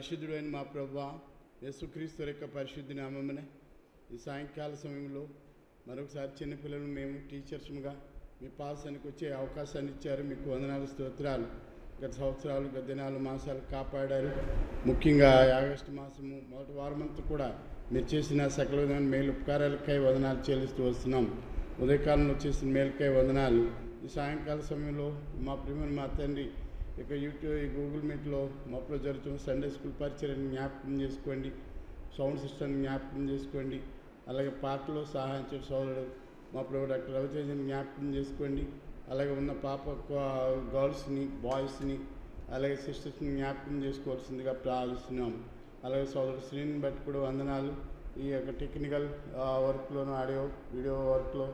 పరిశుద్ధుడైన మా ప్రభువా యేసుక్రీస్తు యొక్క పరిశుద్ధ నామమున ఈ సాయంకాల సమయంలో మరొకసారి చిన్నపిల్లలు మేము టీచర్స్గా మీ పాఠశాలకు వచ్చే అవకాశాన్ని ఇచ్చారు. మీకు వందనాలు, స్తోత్రాలు. గత సంవత్సరాలు, గత దినాలు, మాసాలు కాపాడారు. ముఖ్యంగా ఆగస్టు మాసము మొదటి వారమంతా కూడా మీరు చేసిన సకల విధమైన మేలు ఉపకారాలకై వందనాలు చెల్లిస్తూ వస్తున్నాం. ఉదయకాలంలో చేసిన మేలుకై వందనాలు. ఈ సాయంకాల సమయంలో మా ప్రియమైన మా తండ్రి ఇక యూట్యూబ్, గూగుల్ మీట్లో మాలో జరుగుతున్న సండే స్కూల్ పరిచయాన్ని జ్ఞాపకం చేసుకోండి. సౌండ్ సిస్టమ్ని జ్ఞాపకం చేసుకోండి. అలాగే పాటలో సహాయం చేసే సోదరుడు మా ప్రభు డాక్టర్ రవితేజని జ్ఞాపకం చేసుకోండి. అలాగే ఉన్న పాప గర్ల్స్ని, బాయ్స్ని, అలాగే సిస్టర్స్ని జ్ఞాపకం చేసుకోవాల్సిందిగా ప్రార్థిస్తున్నాం. అలాగే సోదరుడు శ్రీని బట్టి కూడా వందనాలు. ఈ యొక్క టెక్నికల్ వర్క్లోను, ఆడియో వీడియో వర్క్లో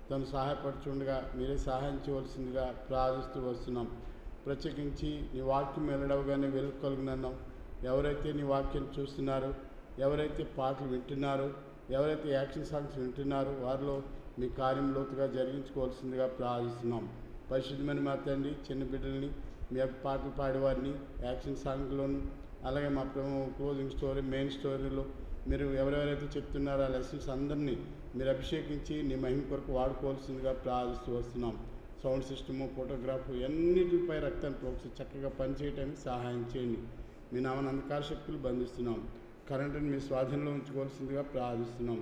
తను సహాయపడుతుండగా మీరే సహాయం చేయవలసిందిగా ప్రార్థిస్తూ వస్తున్నాం. ప్రత్యేకించి నీ వాక్యం వెళ్ళడవగానే వెలుకలుగునన్నాం. ఎవరైతే నీ వాక్యం చూస్తున్నారో, ఎవరైతే పాటలు వింటున్నారో, ఎవరైతే యాక్షన్ సాంగ్స్ వింటున్నారో వారిలో మీ కార్యం లోతుగా జరిగించుకోవాల్సిందిగా ప్రార్థిస్తున్నాం. పరిశుద్ధమైన మా తండ్రి, చిన్న బిడ్డల్ని మీ యొక్క పాటలు పాడేవారిని యాక్షన్ సాంగ్లోను, అలాగే మా క్లోజింగ్ స్టోరీ, మెయిన్ స్టోరీలో మీరు ఎవరెవరైతే చెప్తున్నారో ఆ లెసన్స్ అందరినీ మీరు అభిషేకించి నీ మహిమ కొరకు వాడుకోవాల్సిందిగా ప్రార్థిస్తూ వస్తున్నాం. సౌండ్ సిస్టము, ఫోటోగ్రాఫ్ ఎన్నిటిపై రక్తాన్ని ప్రోక్షి చక్కగా పనిచేయడానికి సహాయం చేయండి. మీ నామని అంధకార శక్తులు బంధిస్తున్నాం. కరెంటుని మీ స్వాధీనంలో ఉంచుకోవాల్సిందిగా ప్రార్థిస్తున్నాం.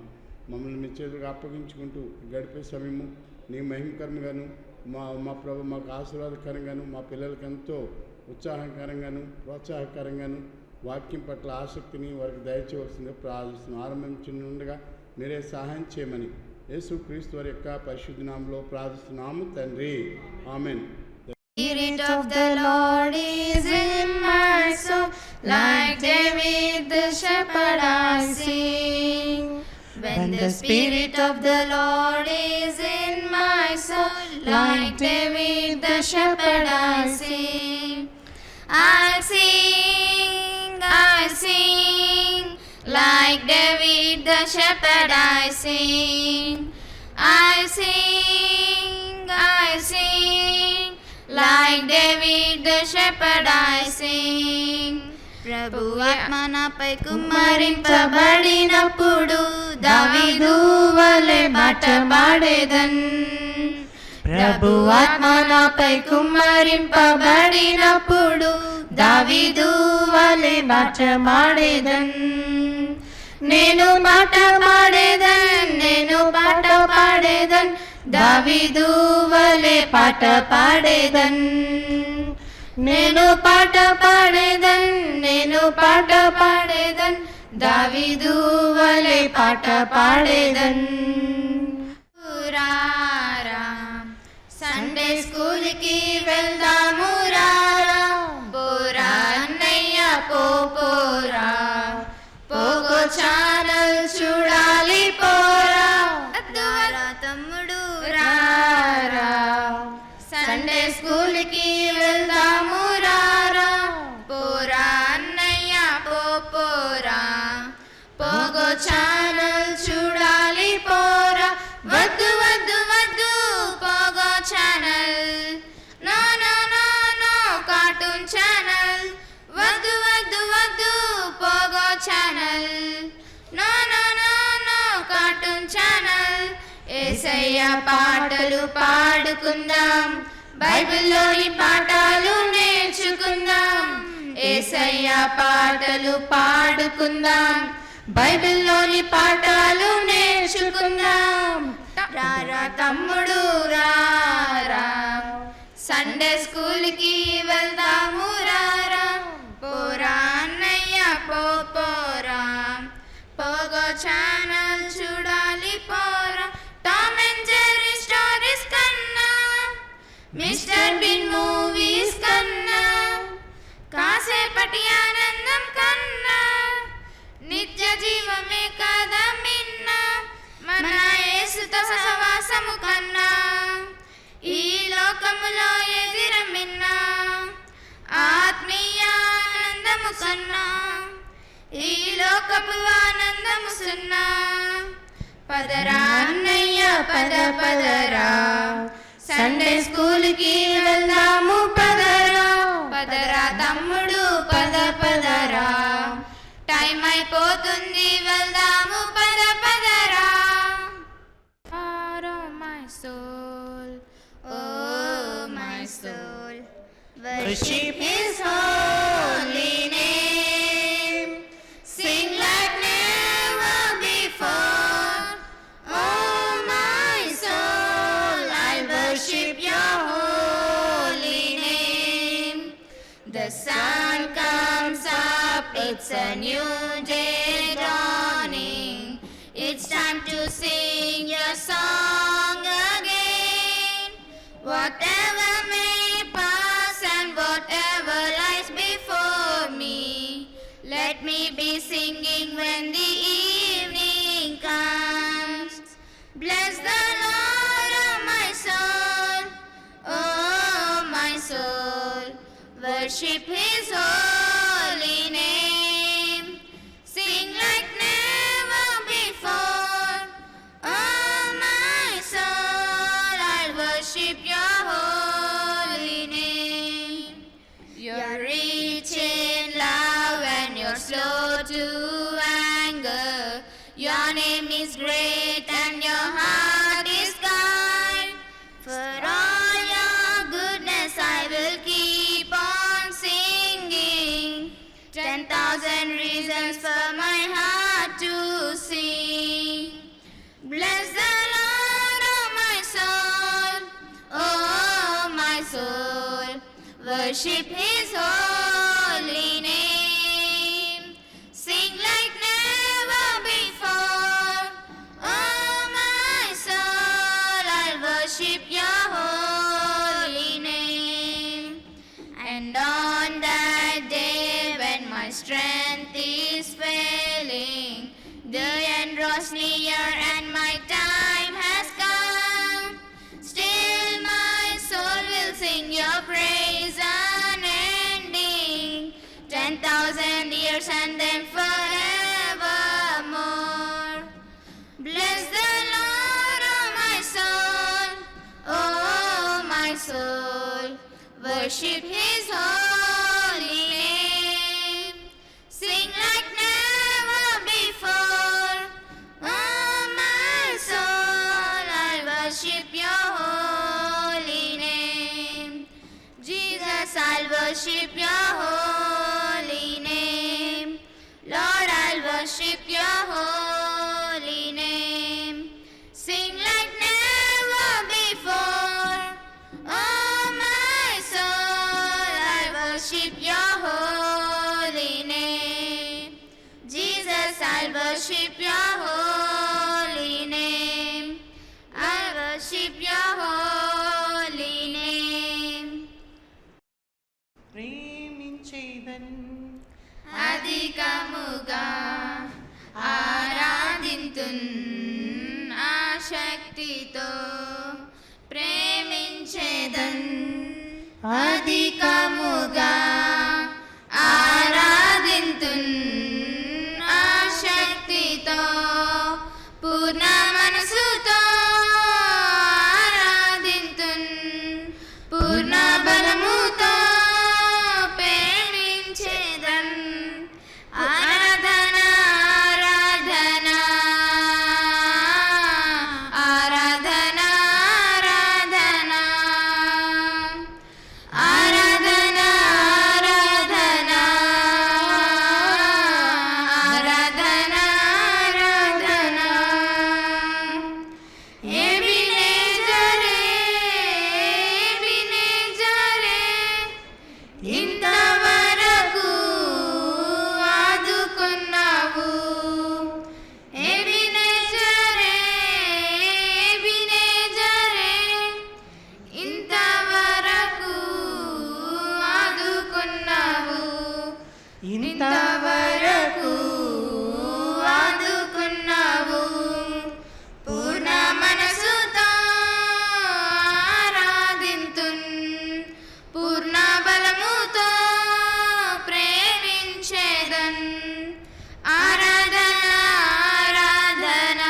మమ్మల్ని మీ చేతులకు అప్పగించుకుంటూ గడిపే సమయము నీ మహిమకరంగాను, మా ప్రభు మాకు ఆశీర్వాదకరంగాను, మా పిల్లలకి ఎంతో ఉత్సాహకరంగాను, ప్రోత్సాహకరంగాను, వాక్యం పట్ల ఆసక్తిని వారికి దయచేయవలసిందిగా ప్రార్థిస్తున్నాం. ఆరంభించనుండగా మీరే సహాయం చేయమని యేసుక్రీస్తు వారి యొక్క పరిశుద్ధ నామములో ప్రార్థిస్తున్నాము తండ్రి. ఆమేన్. Spirit of the Lord is in my soul, like David the shepherd I sing. When the Spirit of the Lord is in my soul, like David the shepherd I sing. I sing, like David the shepherd I sing. I sing, like David the shepherd I sing. ప్రభు ఆత్మ నాపై కుమ్మరింపబడినప్పుడు దావీదు వలె పాట పాడేదన్. ప్రభు ఆత్మ నాపై కుమ్మరింపబడినప్పుడు దావీదు వలె పాట పాడేదన్. నేను పాట పాడేదన్, దావీదు వలె పాట పాడేదన్. నేను పాట పాడేదన్, దావీదు వలె పాట పాడేదన్. రారా సండే స్కూల్కి వెళ్దాము రారా, పోరా అన్నయ్య పోరా, పోగో ఛానల్ చూడాలి పోరా, అద్దురా తమ్ముడు రారా. సండే స్కూల్కి వెళ్దాము రారా, పోరా అన్నయ్య పోరా, పోగో ఛానల్ చూడాలి పోరా. వద్దు వద్దు వద్దు Pogo channel, no no no no cartoon channel. వద్దు వద్దు వద్దు Pogo channel, no no no no cartoon channel. Yesayya పాటలు పాడుకుందాం, బైబిల్లోని పాఠాలు నేర్చుకుందాం. యేసయ్య పాటలు పాడుకుందాం, బైబిల్లోని పాఠాలు నేర్చుకుందాం. రారా తమ్ముడు రారా, సండే స్కూల్కి వెళ్దాము రారా, పోరా అన్నయ్య పోరా, పోగో ఛానల్ చూడాలి పోరా. టామ్ అండ్ జెర్రీ స్టోరీస్ కన్నా, మిస్టర్ బీన్ మూవీస్ కన్నా, కాసేపటి ఆనందం కన్నా, నిత్య జీవమే కదా మిన్న, మన యేసుతో సహవాసము కన్నా, ఈ లోకములో ఎదిరమిన్న ఆత్మీయ ఆనందము కన్నా, ఈ లోకపు ఆనందము సున్నా. పదరా అన్నయ్య పదరా, సండే స్కూల్కి వెళ్దాము పదరా, పదరా తమ్ముడు పదరా. వెళ్దాము పద పదరా. Oh my soul, oh my soul, worship His holy name. Sing like never before. Oh my soul, I worship Your holy name. The sun comes up, it's a new day dawning. It's time to sing Your song again. Whatever may pass and whatever lies before me, let me be singing when the evening comes. Bless the Lord, oh my soul, oh my soul, worship His holy name. Sing like never before. Oh my soul, I'll worship Your holy name. You're rich in love and You're slow to anger. Your name is great and Your heart is kind. For all Your goodness I will keep on singing. 10,000 reasons for my heart to sing. Bless the Lord, oh my soul, oh my soul, worship His holy name. Sing like never before. Oh my soul, I'll worship Your holy name. And on that day when my strength is failing, the end draws near and my time has come, still my soul will sing Your praise unending. 10,000 years and then forevermore. Bless the Lord, oh my soul, oh my soul, worship His holy name. Sing like never before. Oh my soul, I worship Your holy name. Jesus, I'll worship Your holy name. Lord, I'll worship Your holy name. Sing like never before. Oh my soul, I worship Your holy name. Jesus, I'll worship Your holy name. I worship Your holy name. ప్రేమించేదన్ అధికముగా ఆరాధింతున్ ఆశక్తితో ప్రేమించేదన్ అధికముగా ఆరాధింతున్ ఆశక్తితో పూర్ణ మనసుతో ఆరాధింతున్ పూర్ణ బలముతో ప్రేమించేదన్ ఆరాధన ఆరాధన ఆరాధన ఆరాధన ఆరాధన ఆరాధన ఆరాధన ఎబినేజరే ఎబినేజరే ఇంతవరకు ఆదుకున్నావు. ఎబినేజరే ఎబినేజరే ఇంతవరకు ఆదుకున్నావు. ఇంతవరకు ఆదుకున్నావు. పూర్ణ మనసుతో ఆరాధింతున్ పూర్ణ బలముతో ప్రేమించేదన్ ఆరాధన ఆరాధన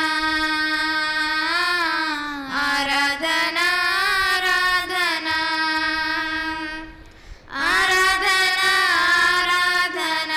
ఆరాధన ఆరాధన ఆరాధన ఆరాధన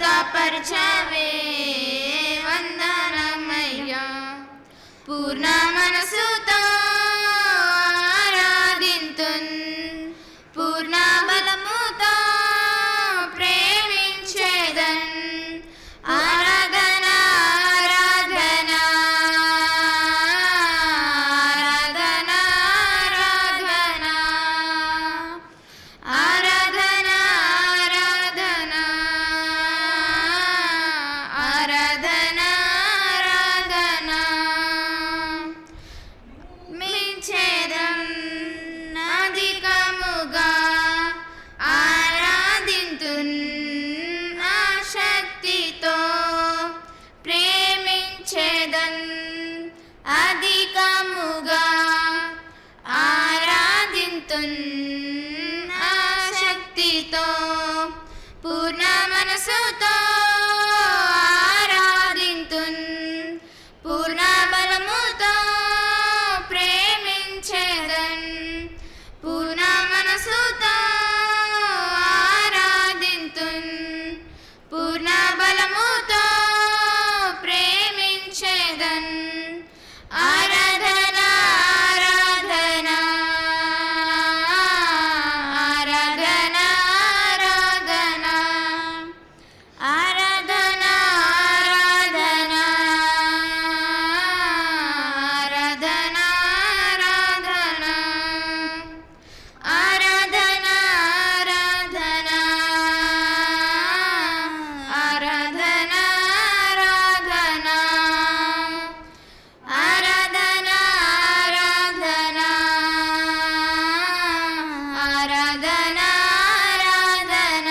కాపరచావే వందనమయ్యా. పూర్ణ మనసుతో ఆరాధింతున్, పూర్ణ బలముతో ప్రేమించేదన్. ఆరాధన ఆరాధన ఆరాధన ఆరాధన ఆరాధన ఆరాధన ఆరాధన మించేదం అధికముగా ఆరాధింతున్. ఆశక్తితో ప్రేమించేదన్ అధికముగా ఆరాధింతున్. ఆశక్తితో పూర్ణ మనసుతో ఆరాధింతున్, పూర్ణ బలముతో ప్రేమించేదన్. పూర్ణ మనసుతో ఆరాధింతున్, పూర్ణ బలముతో ప్రేమించేదన్. ఆరాధన ఆరాధన ఆరాధన ఆరాధన ఆరాధన ఆరాధన ఆరాధన ఆరాధన ఆరాధన ఆరాధన ఆరాధన ఆరాధన ఆరాధన.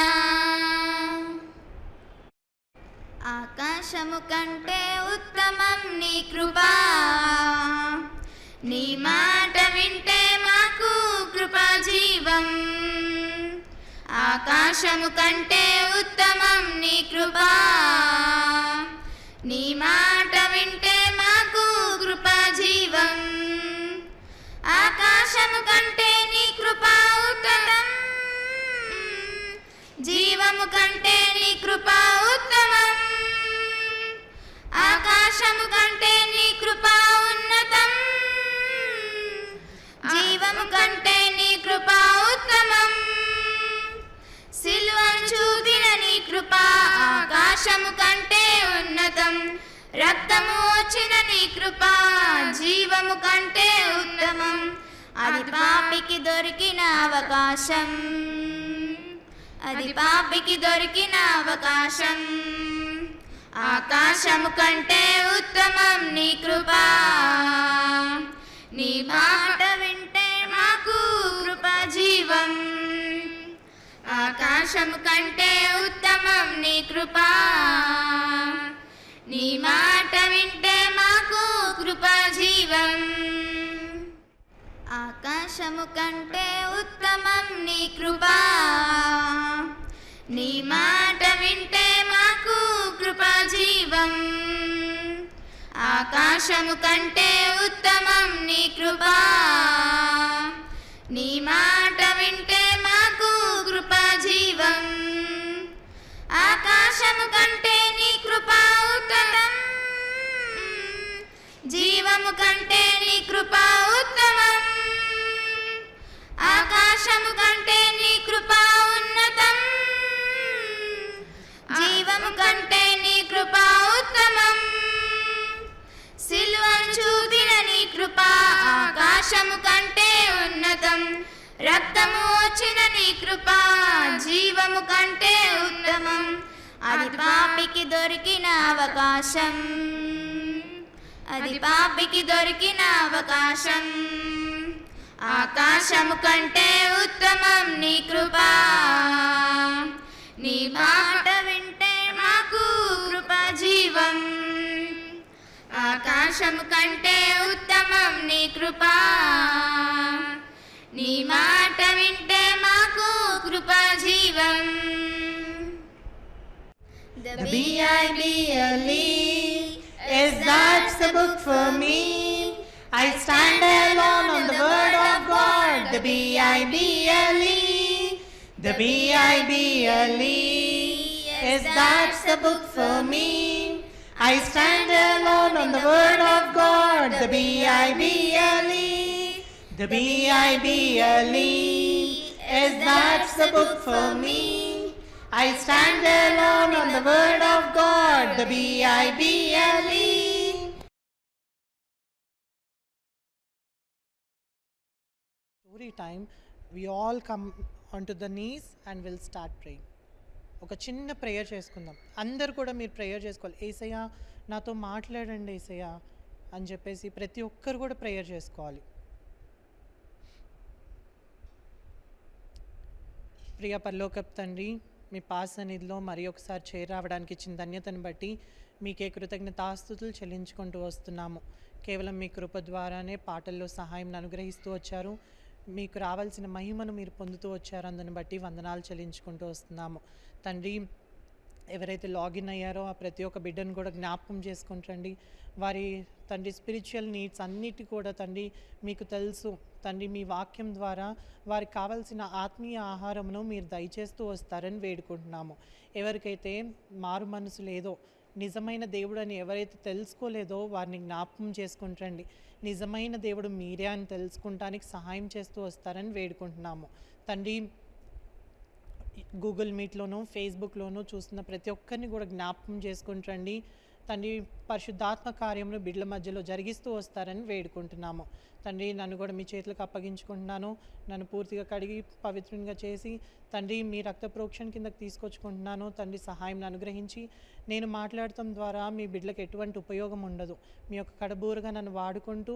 ఆకాశము కంటే ఉత్తమం నీ కృపా, నీ మాట వింటే మాకు కృపా జీవం. ఆకాశము కంటే ఉత్తమం నీ కృపా, నీ మాట వింటే మాకు కృపా జీవం. ఆకాశము కంటే నీ కృపా ఉత్తమం, జీవము కంటే నీ కృపా ఉత్తమం. ఆకాశము కంటే నీ కృపా ఉన్నతం, జీవము కంటే నీ కృపా ఉత్తమం. సిలువను చూపిన నీ కృపా ఆకాశము కంటే ఉన్నతం. రక్తము వచ్చిన నీ కృపా జీవము కంటే ఉత్తమం. అది పాపికి దొరికిన అవకాశం, అది పాపికి దొరికిన అవకాశం. ఆకాశము కంటే ఉత్తమం నీ కృపా, నీ మాట వింటే మాకు కృపా జీవం. ఆకాశము కంటే ఉత్తమం నీ కృపా, నీ మాట వింటే మాకు కృపా జీవం. ఆకాశము కంటే ఉత్తమం నీ కృపా, నీ మాట వింటే మాకు కృపా జీవం. ఆకాశము కంటే ఉత్తమం నీ కృపా, నీ మాట వింటే మాకు కృపా జీవం. ఆకాశము కంటే నీ కృపా ఉత్తమం, జీవము కంటే నీ కృపా ఉత్తమం. ఆకాశము కంటే నీ కృపా ఉన్నతం, జీవము కంటే నీ కృపా ఉత్తమం. సిలువను చూపిన నీ కృపా ఆకాశము కంటే ఉన్నతం. రక్తము వచ్చిన నీ కృపా జీవము కంటే ఉత్తమం. అది పాపికి దొరికిన అవకాశం, అది పాపికి దొరికిన అవకాశం. ఆకాశము కంటే ఉత్తమం నీ కృపా, నీ మాట వింటే మాకు కృపా జీవం. ఆకాశము కంటే ఉత్తమం నీ కృపా, నీ మాట వింటే మాకు కృపా జీవం. The Bible is that's the book for me. I stand alone on the word of God. The Bible, the Bible Yes, that's the book for me. I stand alone on the word of God, the Bible. The Bible. Yes, that's the book for me. I stand alone on the word of God, the Bible. Story time, we all come onto the knees and we'll start praying. ఒక చిన్న prayer చేసుకుందాం. అందరు కూడా మీరు prayer చేసుకోవాలి. యేసయ్య నాతో మాట్లాడండి యేసయ్య అని చెప్పేసి ప్రతి ఒక్కరు కూడా ప్రేయర్ చేసుకోవాలి. ప్రియ పరలోకపు తండ్రి, మీ పాద సన్నిధిలో మరి ఒకసారి చేరావడానికి ఇచ్చిన ధన్యతను బట్టి మీకే కృతజ్ఞతాస్తుతులు చెల్లించుకుంటూ వస్తున్నాము. కేవలం మీ కృప ద్వారానే పాటల్లో సహాయం అనుగ్రహిస్తూ వచ్చారు. మీకు రావాల్సిన మహిమను మీరు పొందుతూ వచ్చారు. అందుని బట్టి వందనాలు చెల్లించుకుంటూ వస్తున్నాము. తండ్రి, ఎవరైతే లాగిన్ అయ్యారో ఆ ప్రతి ఒక్క బిడ్డను కూడా జ్ఞాపకం చేసుకుంటండి. వారి తండ్రి స్పిరిచువల్ నీడ్స్ అన్నిటి కూడా తండ్రి మీకు తెలుసు. తండ్రి, మీ వాక్యం ద్వారా వారికి కావాల్సిన ఆత్మీయ ఆహారమును మీరు దయచేస్తూ వస్తారని వేడుకుంటున్నాము. ఎవరికైతే మారు మనసు లేదో, నిజమైన దేవుడు అని ఎవరైతే తెలుసుకోలేదో వారిని జ్ఞాపకం చేసుకుంటండి. నిజమైన దేవుడు మీరే అని తెలుసుకుంటానికి సహాయం చేస్తూ వస్తారని వేడుకుంటున్నాము. తండ్రి, గూగుల్ మీట్లోనూ ఫేస్బుక్లోనూ చూస్తున్న ప్రతి ఒక్కరిని కూడా జ్ఞాపకం చేసుకుంటండి. తండ్రి, పరిశుద్ధాత్మ కార్యమును బిడ్డల మధ్యలో జరిగిస్తూ వస్తారని వేడుకుంటున్నాము. తండ్రి, నన్ను కూడా మీ చేతులకు అప్పగించుకుంటున్నాను. నన్ను పూర్తిగా కడిగి పవిత్రంగా చేసి తండ్రి మీ రక్త ప్రోక్షణ కిందకి తీసుకొచ్చుకుంటున్నాను. తండ్రి, సహాయం అనుగ్రహించి నేను మాట్లాడటం ద్వారా మీ బిడ్డలకు ఎటువంటి ఉపయోగం ఉండదు. మీ యొక్క కడబూరుగా నన్ను వాడుకుంటూ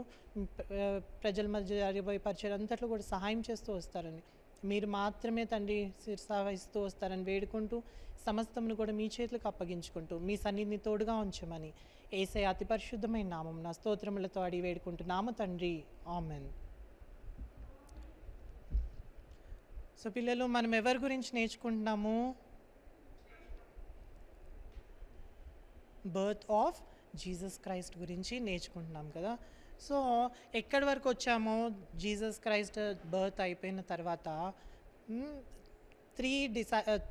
ప్రజల మధ్య జరిగిపోయే పరిచయం అంతట్లో కూడా సహాయం చేస్తూ వస్తారని, మీరు మాత్రమే తండ్రి శిరసావహిస్తూ వస్తారని వేడుకుంటూ సమస్తమును కూడా మీ చేతులకు అప్పగించుకుంటూ మీ సన్నిధిని తోడుగా ఉంచమని యేసయ్య అతి పరిశుద్ధమైన నామం నా స్తోత్రములతో అడిగి వేడుకుంటున్నాము తండ్రి, ఆమెన్. సో పిల్లలు, మనం ఎవరి గురించి నేర్చుకుంటున్నాము? బర్త్ ఆఫ్ జీసస్ క్రైస్ట్ గురించి నేర్చుకుంటున్నాం కదా. సో ఎక్కడి వరకు వచ్చామో, జీసస్ క్రైస్ట్ బర్త్ అయిపోయిన తర్వాత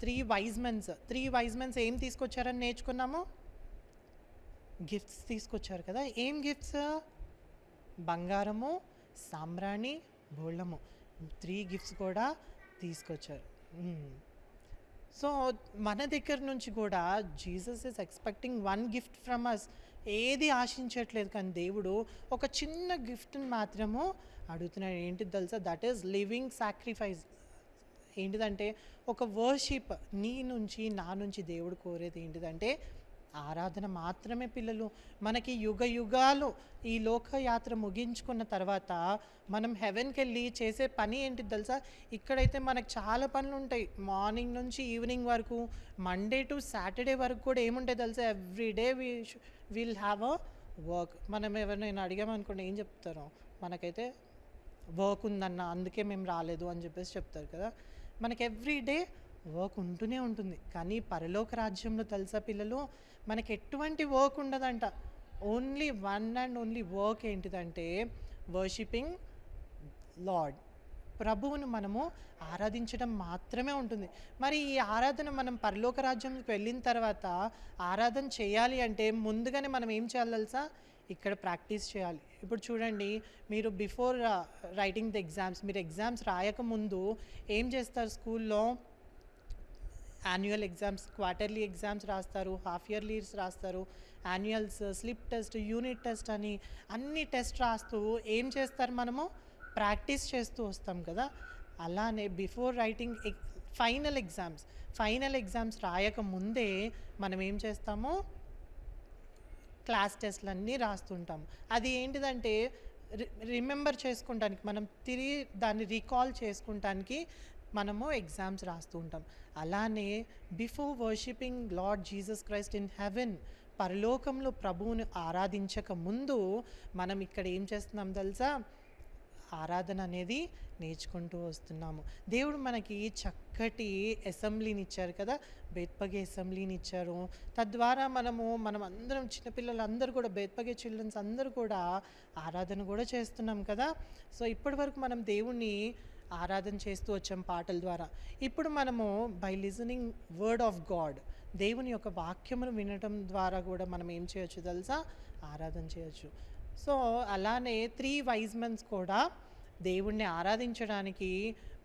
త్రీ వైజ్ మెన్స్ ఏం తీసుకొచ్చారని నేర్చుకున్నాము? గిఫ్ట్స్ తీసుకొచ్చారు కదా. ఏం గిఫ్ట్స్? బంగారము, సాంబ్రాణి, బోళ్ళము, 3 గిఫ్ట్స్ కూడా తీసుకొచ్చారు. సో మన దగ్గర నుంచి కూడా Jesus is expecting 1 gift from us. ఏది ఆశించట్లేదు, కానీ దేవుడు ఒక చిన్న గిఫ్ట్ని మాత్రము అడుగుతున్నాడు. ఏంటిది తెలుసా? That is living sacrifice. ఏంటిదంటే ఒక వర్షిప్. నీ నుంచి నా నుంచి దేవుడు కోరేది ఏంటిదంటే ఆరాధన మాత్రమే. పిల్లలు, మనకి యుగ యుగాలు ఈ లోకయాత్ర ముగించుకున్న తర్వాత మనం హెవెన్కి వెళ్ళి చేసే పని ఏంటిది తెలుసా? ఇక్కడైతే మనకు చాలా పనులు ఉంటాయి. మార్నింగ్ నుంచి ఈవినింగ్ వరకు, మండే టు సాటర్డే వరకు కూడా ఏముంటాయి తెలుసా? Everyday will have a work. మనం ఎవరినైనా అడిగామనుకోండి, ఏం చెప్తారు? మనకైతే వర్క్ ఉందన్న, అందుకే మేము రాలేదు అని చెప్పేసి చెప్తారు కదా. మనకి ఎవ్రీడే వర్క్ ఉంటూనే ఉంటుంది. కానీ పరలోక రాజ్యంలో తెలుసా పిల్లలు, మనకి ఎటువంటి వర్క్ ఉండదంట. Only one and only work ఏంటిదంటే వర్షిపింగ్ లార్డ్. ప్రభువును మనము ఆరాధించడం మాత్రమే ఉంటుంది. మరి ఈ ఆరాధన మనం పరలోక రాజ్యంకి వెళ్ళిన తర్వాత ఆరాధన చేయాలి అంటే ముందుగానే మనం ఏం చేయాలి తెలుసా? ఇక్కడ ప్రాక్టీస్ చేయాలి. ఇప్పుడు చూడండి, మీరు బిఫోర్ రైటింగ్ ది ఎగ్జామ్స్, మీరు ఎగ్జామ్స్ రాయకముందు ఏం చేస్తారు? స్కూల్లో యాన్యువల్ ఎగ్జామ్స్, క్వార్టర్లీ ఎగ్జామ్స్ రాస్తారు, హాఫ్ ఇయర్లీస్ రాస్తారు, annuals, slip test, unit test అని అన్ని టెస్ట్ రాస్తూ ఏం చేస్తారు? మనము ప్రాక్టీస్ చేస్తూ వస్తాం కదా. అలానే బిఫోర్ రైటింగ్ ఫైనల్ ఎగ్జామ్స్ రాయకముందే మనం ఏం చేస్తాము? క్లాస్ టెస్ట్లు అన్నీ రాస్తుంటాము. అది ఏంటిదంటే రిమెంబర్ చేసుకుంటానికి, మనం తిరిగి దాన్ని రీకాల్ చేసుకుంటానికి మనము ఎగ్జామ్స్ రాస్తూ ఉంటాం. అలానే before worshipping lord Jesus Christ in heaven, పరలోకంలో ప్రభువుని ఆరాధించక ముందు మనం ఇక్కడ ఏం చేస్తున్నాం తెలుసా? ఆరాధన అనేది నేర్చుకుంటూ వస్తున్నాము. దేవుడు మనకి చక్కటి అసెంబ్లీని ఇచ్చారు కదా, బేత్పగే అసెంబ్లీని ఇచ్చారు. తద్వారా మనం అందరం చిన్నపిల్లలందరూ కూడా, బేత్పగే చిల్డ్రన్స్ అందరూ కూడా ఆరాధన కూడా చేస్తున్నాం కదా. సో ఇప్పటి వరకు మనం దేవుణ్ణి ఆరాధన చేస్తూ వచ్చాం పాటల ద్వారా. ఇప్పుడు మనము by listening word of God, దేవుని యొక్క వాక్యమును వినటం ద్వారా కూడా మనం ఏం చేయొచ్చు తెలుసా? ఆరాధన చేయొచ్చు. సో అలానే 3 వైజ్ మెన్స్ కూడా దేవుణ్ణి ఆరాధించడానికి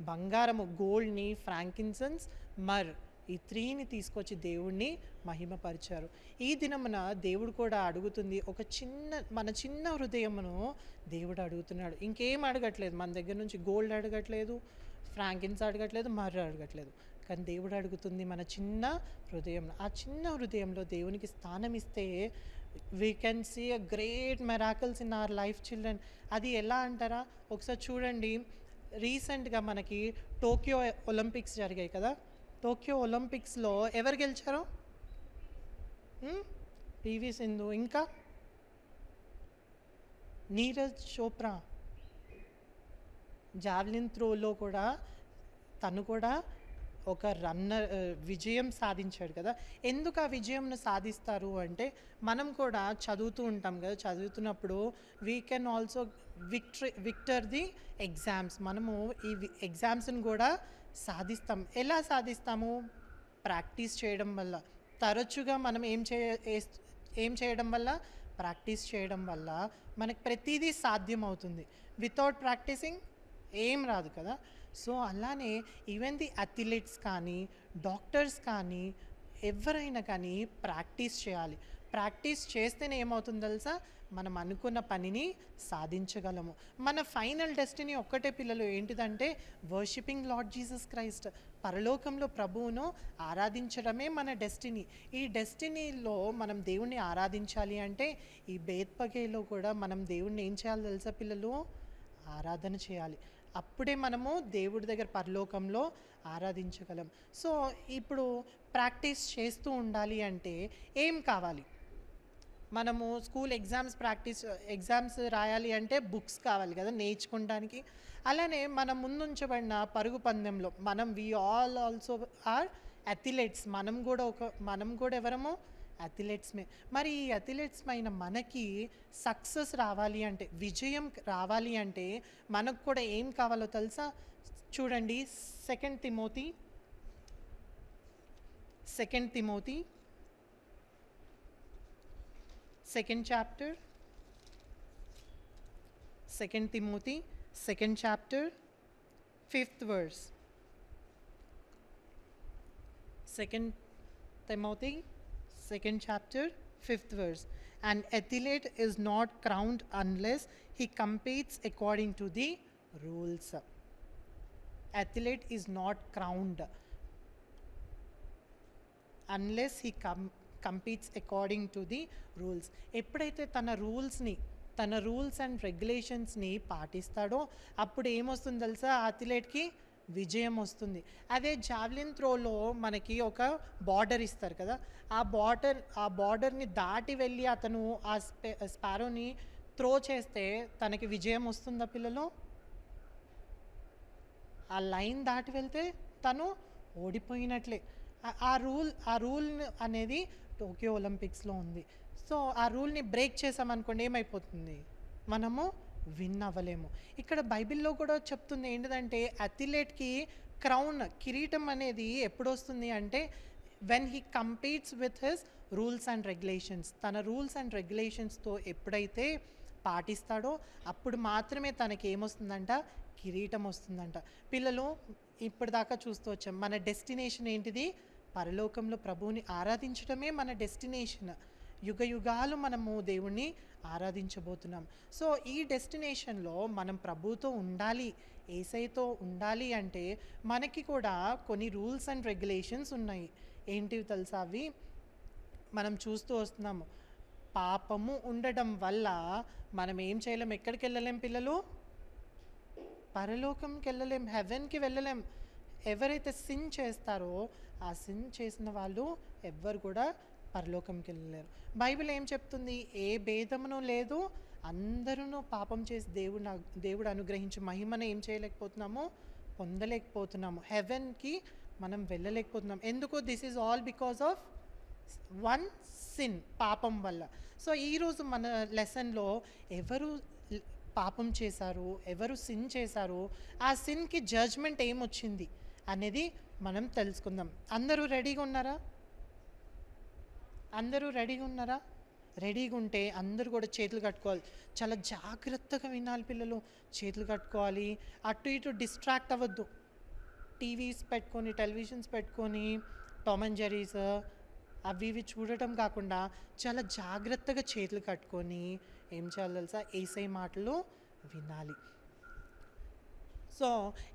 బంగారము, గోల్డ్ని, ఫ్రాంకిన్సెన్స్, మర్, ఈ 3ని తీసుకొచ్చి దేవుణ్ణి మహిమపరిచారు. ఈ దినమున దేవుడు కూడా అడుగుతుంది, మన చిన్న హృదయమును దేవుడు అడుగుతున్నాడు. ఇంకేం అడగట్లేదు మన దగ్గర నుంచి, గోల్డ్ అడగట్లేదు, ఫ్రాంకిన్స్ అడగట్లేదు, మర్ర అడగట్లేదు. కానీ దేవుడు అడుగుతుంది మన చిన్న హృదయం. ఆ చిన్న హృదయంలో దేవునికి స్థానం ఇస్తే we can see a great miracles in our life children. అది ఎలా అంటారా? ఒకసారి చూడండి, రీసెంట్గా మనకి టోక్యో ఒలింపిక్స్ జరిగాయి కదా. టోక్యో ఒలింపిక్స్లో ఎవరు గెలిచారు? పివి సింధు, ఇంకా నీరజ్ చోప్రా. జావ్లిన్ త్రోలో కూడా తను కూడా ఒక రన్నర్, విజయం సాధించాడు కదా. ఎందుకు ఆ విజయంను సాధిస్తారు అంటే, మనం కూడా చదువుతూ ఉంటాం కదా, చదువుతున్నప్పుడు we can also victor the exams. మనము ఈ ఎగ్జామ్స్ని కూడా సాధిస్తాం. ఎలా సాధిస్తాము? ప్రాక్టీస్ చేయడం వల్ల. తరచుగా మనం ఏం చేయడం వల్ల? ప్రాక్టీస్ చేయడం వల్ల మనకు ప్రతిదీ సాధ్యం అవుతుంది. వితౌట్ ప్రాక్టీసింగ్ ఏం రాదు కదా. సో అలానే ఈవెన్ ది అథ్లెట్స్ కానీ, డాక్టర్స్ కానీ, ఎవరైనా కానీ ప్రాక్టీస్ చేయాలి. ప్రాక్టీస్ చేస్తేనే ఏమవుతుందో తెలుసా? మనం అనుకున్న పనిని సాధించగలము. మన ఫైనల్ డెస్టినీ ఒక్కటే పిల్లలు, ఏంటిదంటే వర్షిపింగ్ లార్డ్ జీసస్ క్రైస్ట్. పరలోకంలో ప్రభువును ఆరాధించడమే మన డెస్టినీ. ఈ డెస్టినీలో మనం దేవుణ్ణి ఆరాధించాలి అంటే ఈ బేత్పగేలో కూడా మనం దేవుణ్ణి ఏం చేయాలి తెలుసా పిల్లలు? ఆరాధన చేయాలి. అప్పుడే మనము దేవుడి దగ్గర పరలోకంలో ఆరాధించగలం. సో ఇప్పుడు ప్రాక్టీస్ చేస్తూ ఉండాలి అంటే ఏం కావాలి? మనము స్కూల్ ఎగ్జామ్స్ రాయాలి అంటే బుక్స్ కావాలి కదా నేర్చుకోవడానికి. అలానే మనం ముందుంచబడిన పరుగు పందెంలో we all also are athletes. మనం కూడా ఎవరము? అథ్లెట్స్మే. మరి ఈ అథ్లెట్స్ పైన మనకి సక్సెస్ రావాలి అంటే, విజయం రావాలి అంటే మనకు కూడా ఏం కావాలో తెలుసా? చూడండి, 2 Timothy 2nd chapter, 2 Timothy 2nd chapter 5th verse. 2 Timothy 2nd chapter 5th verse. An athlete is not crowned unless he competes according to the rules. Athlete is not crowned unless he competes according to the rules. ఎప్పుడైతే తన rules and రెగ్యులేషన్స్ని పాటిస్తాడో అప్పుడు ఏమొస్తుంది తెలుసా? అథ్లెట్కి విజయం వస్తుంది. అదే javelin త్రోలో మనకి ఒక బార్డర్ ఇస్తారు కదా, ఆ బార్డర్ని దాటి వెళ్ళి అతను ఆ స్పారోని త్రో చేస్తే తనకి విజయం వస్తుందా పిల్లలు? ఆ లైన్ దాటి వెళ్తే తను ఓడిపోయినట్లే. ఆ రూల్ అనేది టోక్యో ఒలింపిక్స్లో ఉంది. సో ఆ రూల్ని బ్రేక్ చేసామనుకోండి ఏమైపోతుంది? మనము విన్ అవ్వలేము. ఇక్కడ బైబిల్లో కూడా చెప్తుంది ఏంటిదంటే, అథ్లెట్కి కిరీటం అనేది ఎప్పుడు వస్తుంది అంటే when he competes with his rules and regulations. తన రూల్స్ అండ్ రెగ్యులేషన్స్తో ఎప్పుడైతే పాటిస్తాడో అప్పుడు మాత్రమే తనకి ఏమొస్తుందంట? కిరీటం వస్తుందంట. పిల్లలు ఇప్పటిదాకా చూస్తూ వచ్చాం, మన డెస్టినేషన్ ఏంటిది? పరలోకంలో ప్రభువుని ఆరాధించడమే మన డెస్టినేషన్. యుగాలు మనము దేవుణ్ణి ఆరాధించబోతున్నాం. సో ఈ డెస్టినేషన్లో మనం ప్రభువుతో ఉండాలి, యేసయ్యతో ఉండాలి అంటే మనకి కూడా కొన్ని రూల్స్ అండ్ రెగ్యులేషన్స్ ఉన్నాయి. ఏంటివి తెలుసా? అవి మనం చూస్తూ వస్తున్నాము. పాపము ఉండడం వల్ల మనం ఏం చేయలేం, ఎక్కడికి వెళ్ళలేం పిల్లలు? పరలోకంకి వెళ్ళలేం, హెవెన్కి వెళ్ళలేం. ఎవరైతే సిన్ చేస్తారో ఆ సిన్ చేసిన వాళ్ళు ఎవ్వరు కూడా పరలోకంకి వెళ్ళలేరు. బైబిల్ ఏం చెప్తుంది? ఏ భేదమును లేదు, అందరూ పాపం చేసి దేవుడు అనుగ్రహించి మహిమను ఏం చేయలేకపోతున్నాము? పొందలేకపోతున్నాము. హెవెన్కి మనం వెళ్ళలేకపోతున్నాం. ఎందుకు? This is all because of one sin, పాపం వల్ల. సో ఈరోజు మన లెసన్లో ఎవరు పాపం చేశారు, ఎవరు సిన్ చేశారు, ఆ సిన్కి జడ్జ్మెంట్ ఏమొచ్చింది అనేది మనం తెలుసుకుందాం. అందరూ రెడీగా ఉన్నారా? అందరూ రెడీగా ఉన్నారా? రెడీగా ఉంటే అందరూ కూడా చేతులు కట్టుకోవాలి. చాలా జాగ్రత్తగా వినాలి పిల్లలు. చేతులు కట్టుకోవాలి. అటు ఇటు డిస్ట్రాక్ట్ అవ్వద్దు. టీవీస్ పెట్టుకొని, టెలివిజన్స్ పెట్టుకొని, టామ్ అండ్ జెర్రీస్ అవి ఇవి చూడటం కాకుండా చాలా జాగ్రత్తగా చేతులు కట్టుకొని ఏం చేయాలి తెలుసా? యేసయ్య మాటలు వినాలి. సో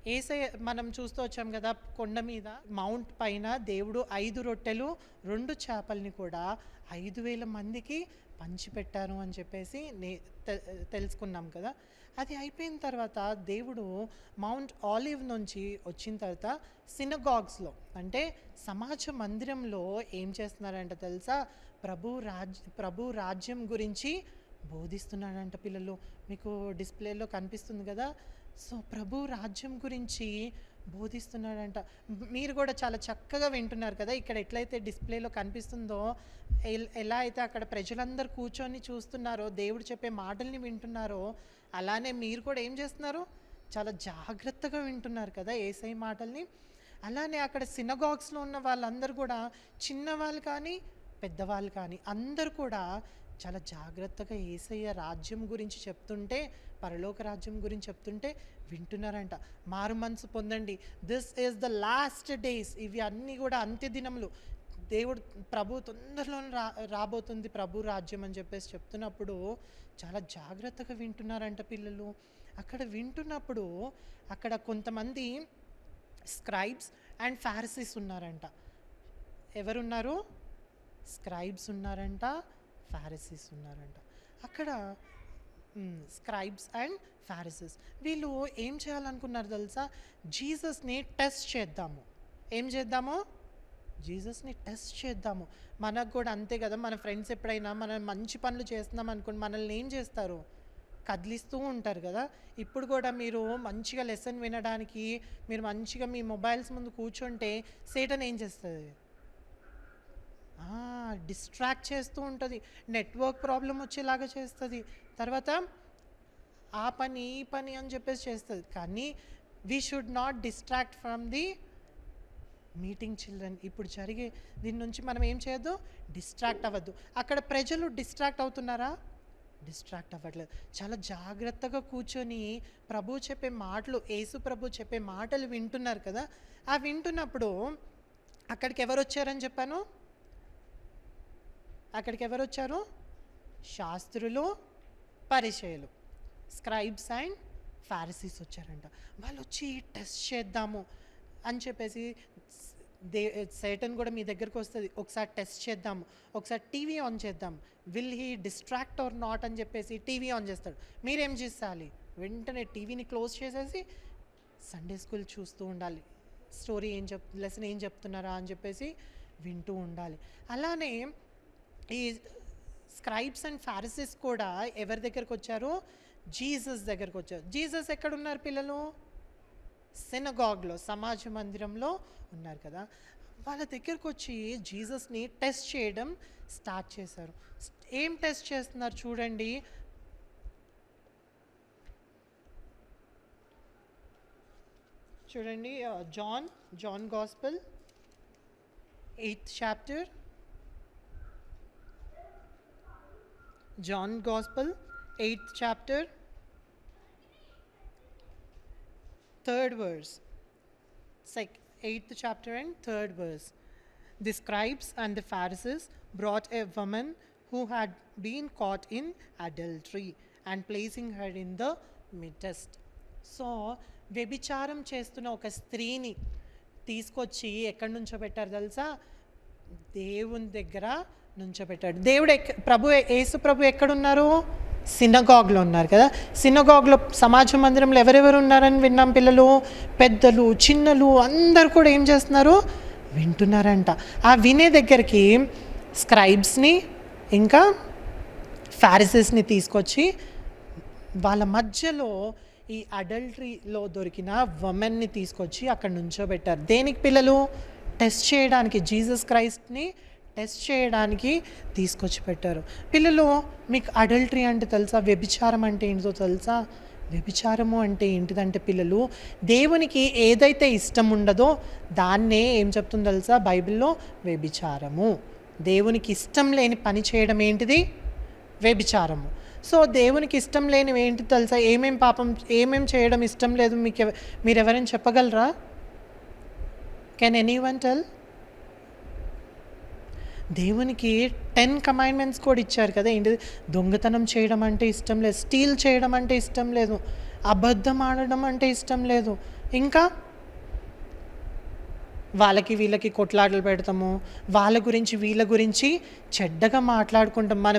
యేసయ్య మనం చూస్తూ వచ్చాం కదా, కొండ మీద మౌంట్ పైన దేవుడు 5 రొట్టెలు 2 చేపల్ని కూడా 5,000 మందికి పంచిపెట్టారు అని చెప్పేసి తెలుసుకున్నాం కదా. అది అయిపోయిన తర్వాత దేవుడు మౌంట్ ఆలివ్ నుంచి వచ్చిన తర్వాత సినగాగ్స్లో, అంటే సమాజ మందిరంలో ఏం చేస్తున్నారంట తెలుసా? ప్రభు రాజ్యం గురించి బోధిస్తున్నాడంట పిల్లలు. మీకు డిస్ప్లేలో కనిపిస్తుంది కదా. సో ప్రభు రాజ్యం గురించి బోధిస్తున్నాడంట. మీరు కూడా చాలా చక్కగా వింటున్నారు కదా. ఇక్కడ ఎట్లయితే డిస్ప్లేలో కనిపిస్తుందో, ఎలా అయితే అక్కడ ప్రజలందరూ కూర్చొని చూస్తున్నారో, దేవుడు చెప్పే మాటల్ని వింటున్నారో, అలానే మీరు కూడా ఏం చేస్తున్నారు? చాలా జాగ్రత్తగా వింటున్నారు కదా యేసయ్య మాటల్ని. అలానే అక్కడ సినగాగ్స్లో ఉన్న వాళ్ళందరూ కూడా, చిన్నవాళ్ళు కానీ పెద్దవాళ్ళు కానీ అందరూ కూడా చాలా జాగ్రత్తగా యేసయ్య రాజ్యం గురించి చెప్తుంటే, పరలోక రాజ్యం గురించి చెప్తుంటే వింటున్నారంట. మారు మనసు పొందండి, this is the last days, ఇవి అన్నీ కూడా అంత్యదినములు, దేవుడు ప్రభు తొందరలో రాబోతుంది ప్రభు రాజ్యం అని చెప్పేసి చెప్తున్నప్పుడు చాలా జాగ్రత్తగా వింటున్నారంట పిల్లలు. అక్కడ వింటున్నప్పుడు అక్కడ కొంతమంది స్క్రైబ్స్ అండ్ ఫారిసీస్ ఉన్నారంట. ఎవరున్నారు? స్క్రైబ్స్ ఉన్నారంట, ఫారిసీస్ ఉన్నారంట. అక్కడ స్క్రైబ్స్ అండ్ ఫారిసీస్ వీళ్ళు ఏం చేయాలనుకున్నారు తెలుసా? జీసస్ని టెస్ట్ చేద్దాము. ఏం చేద్దాము? జీసస్ని టెస్ట్ చేద్దాము. మనకు కూడా అంతే కదా. మన ఫ్రెండ్స్ ఎప్పుడైనా మనం మంచి పనులు చేస్తున్నాం అనుకోండి, మనల్ని ఏం చేస్తారు? కదిలిస్తూ ఉంటారు కదా. ఇప్పుడు కూడా మీరు మంచిగా లెసన్ వినడానికి మీరు మంచిగా మీ మొబైల్స్ ముందు కూర్చుంటే సేటన్ ఏం చేస్తుంది? డిస్ట్రాక్ట్ చేస్తూ ఉంటుంది, నెట్వర్క్ ప్రాబ్లం వచ్చేలాగా చేస్తుంది, తర్వాత ఆ పని ఈ పని అని చెప్పేసి చేస్తుంది. కానీ we should not distract from the meeting children. ఇప్పుడు జరిగే దీని నుంచి మనం ఏం చేయొద్దు? డిస్ట్రాక్ట్ అవ్వద్దు. అక్కడ ప్రజలు డిస్ట్రాక్ట్ అవుతున్నారా? డిస్ట్రాక్ట్ అవ్వట్లేదు. చాలా జాగ్రత్తగా కూర్చొని ప్రభు చెప్పే మాటలు, యేసు ప్రభు చెప్పే మాటలు వింటున్నారు కదా. ఆ వింటున్నప్పుడు అక్కడికి ఎవరు వచ్చారని చెప్పాను? అక్కడికి ఎవరు వచ్చారు? శాస్త్రులు, పరిచయులు, స్క్రైబ్స్ అండ్ ఫారిసీస్ వచ్చారంట. వాళ్ళు వచ్చి టెస్ట్ చేద్దాము అని చెప్పేసి, సేటన్ కూడా మీ దగ్గరకు వస్తుంది, ఒకసారి టెస్ట్ చేద్దాము, ఒకసారి టీవీ ఆన్ చేద్దాం, will he distract or not అని చెప్పేసి టీవీ ఆన్ చేస్తాడు. మీరేం చేయాలి? వెంటనే టీవీని క్లోజ్ చేసేసి సండే స్కూల్ చూస్తూ ఉండాలి. స్టోరీ లెసన్ ఏం చెప్తున్నారా అని చెప్పేసి వింటూ ఉండాలి. అలానే ఈ స్క్రైబ్స్ అండ్ ఫారిసీస్ కూడా ఎవరి దగ్గరకు వచ్చారు? జీసస్ దగ్గరకు వచ్చారు. జీసస్ ఎక్కడున్నారు పిల్లలు? సినగాగ్లో, సమాజ మందిరంలో ఉన్నారు కదా. వాళ్ళ దగ్గరకు వచ్చి జీసస్ని టెస్ట్ చేయడం స్టార్ట్ చేశారు. ఏం టెస్ట్ చేస్తున్నారు చూడండి. చూడండి, John gospel 8th chapter. John Gospel 8th chapter 3rd verse. 8th chapter and 3rd verse. The scribes and the Pharisees brought a woman who had been caught in adultery and placing her in the midst. So వ్యభిచారం చేస్తున్న ఒక స్త్రీని తీసుకొచ్చి ఎక్కడి నుంచో పెట్టారు తెలుసా? దేవుని దగ్గర నుంచోబెట్టాడు. దేవుడు యేసు ప్రభు ఎక్కడున్నారు? సినగాగ్లో ఉన్నారు కదా. సినగాగ్లో, సమాజ మందిరంలో ఎవరెవరు ఉన్నారని విన్నాం పిల్లలు? పెద్దలు, చిన్నలు అందరు కూడా ఏం చేస్తున్నారు? వింటున్నారంట. ఆ వినే దగ్గరికి స్క్రైబ్స్ని ఇంకా ఫారిసీస్ని తీసుకొచ్చి వాళ్ళ మధ్యలో ఈ అడల్టరీలో దొరికిన ఉమెన్ని తీసుకొచ్చి అక్కడ నుంచోబెట్టారు. దేనికి పిల్లలు? టెస్ట్ చేయడానికి, జీసస్ క్రైస్ట్ని టెస్ట్ చేయడానికి తీసుకొచ్చి పెట్టారు. పిల్లలు, మీకు అడల్టరీ అంటే తెలుసా? వ్యభిచారం అంటే ఏంటో తెలుసా? వ్యభిచారము అంటే ఏంటిదంటే పిల్లలు, దేవునికి ఏదైతే ఇష్టం ఉండదో దాన్నే ఏం చెప్తుందో తెలుసా బైబిల్లో? వ్యభిచారము. దేవునికి ఇష్టం లేని పని చేయడం ఏంటిది? వ్యభిచారము. సో దేవునికి ఇష్టం లేనివి ఏంటి తెలుసా? ఏమేం చేయడం ఇష్టం లేదు మీరు ఎవరైనా చెప్పగలరా? Can anyone tell? దేవునికి 10 కమాండ్మెంట్స్ కూడా ఇచ్చారు కదా. ఏంటిది? దొంగతనం చేయడం అంటే ఇష్టం లేదు, స్టీల్ చేయడం అంటే ఇష్టం లేదు, అబద్ధం ఆడడం అంటే ఇష్టం లేదు, ఇంకా వాళ్ళకి వీళ్ళకి కొట్లాటలు పెడతాము, వాళ్ళ గురించి వీళ్ళ గురించి చెడ్డగా మాట్లాడుకుంటాం. మన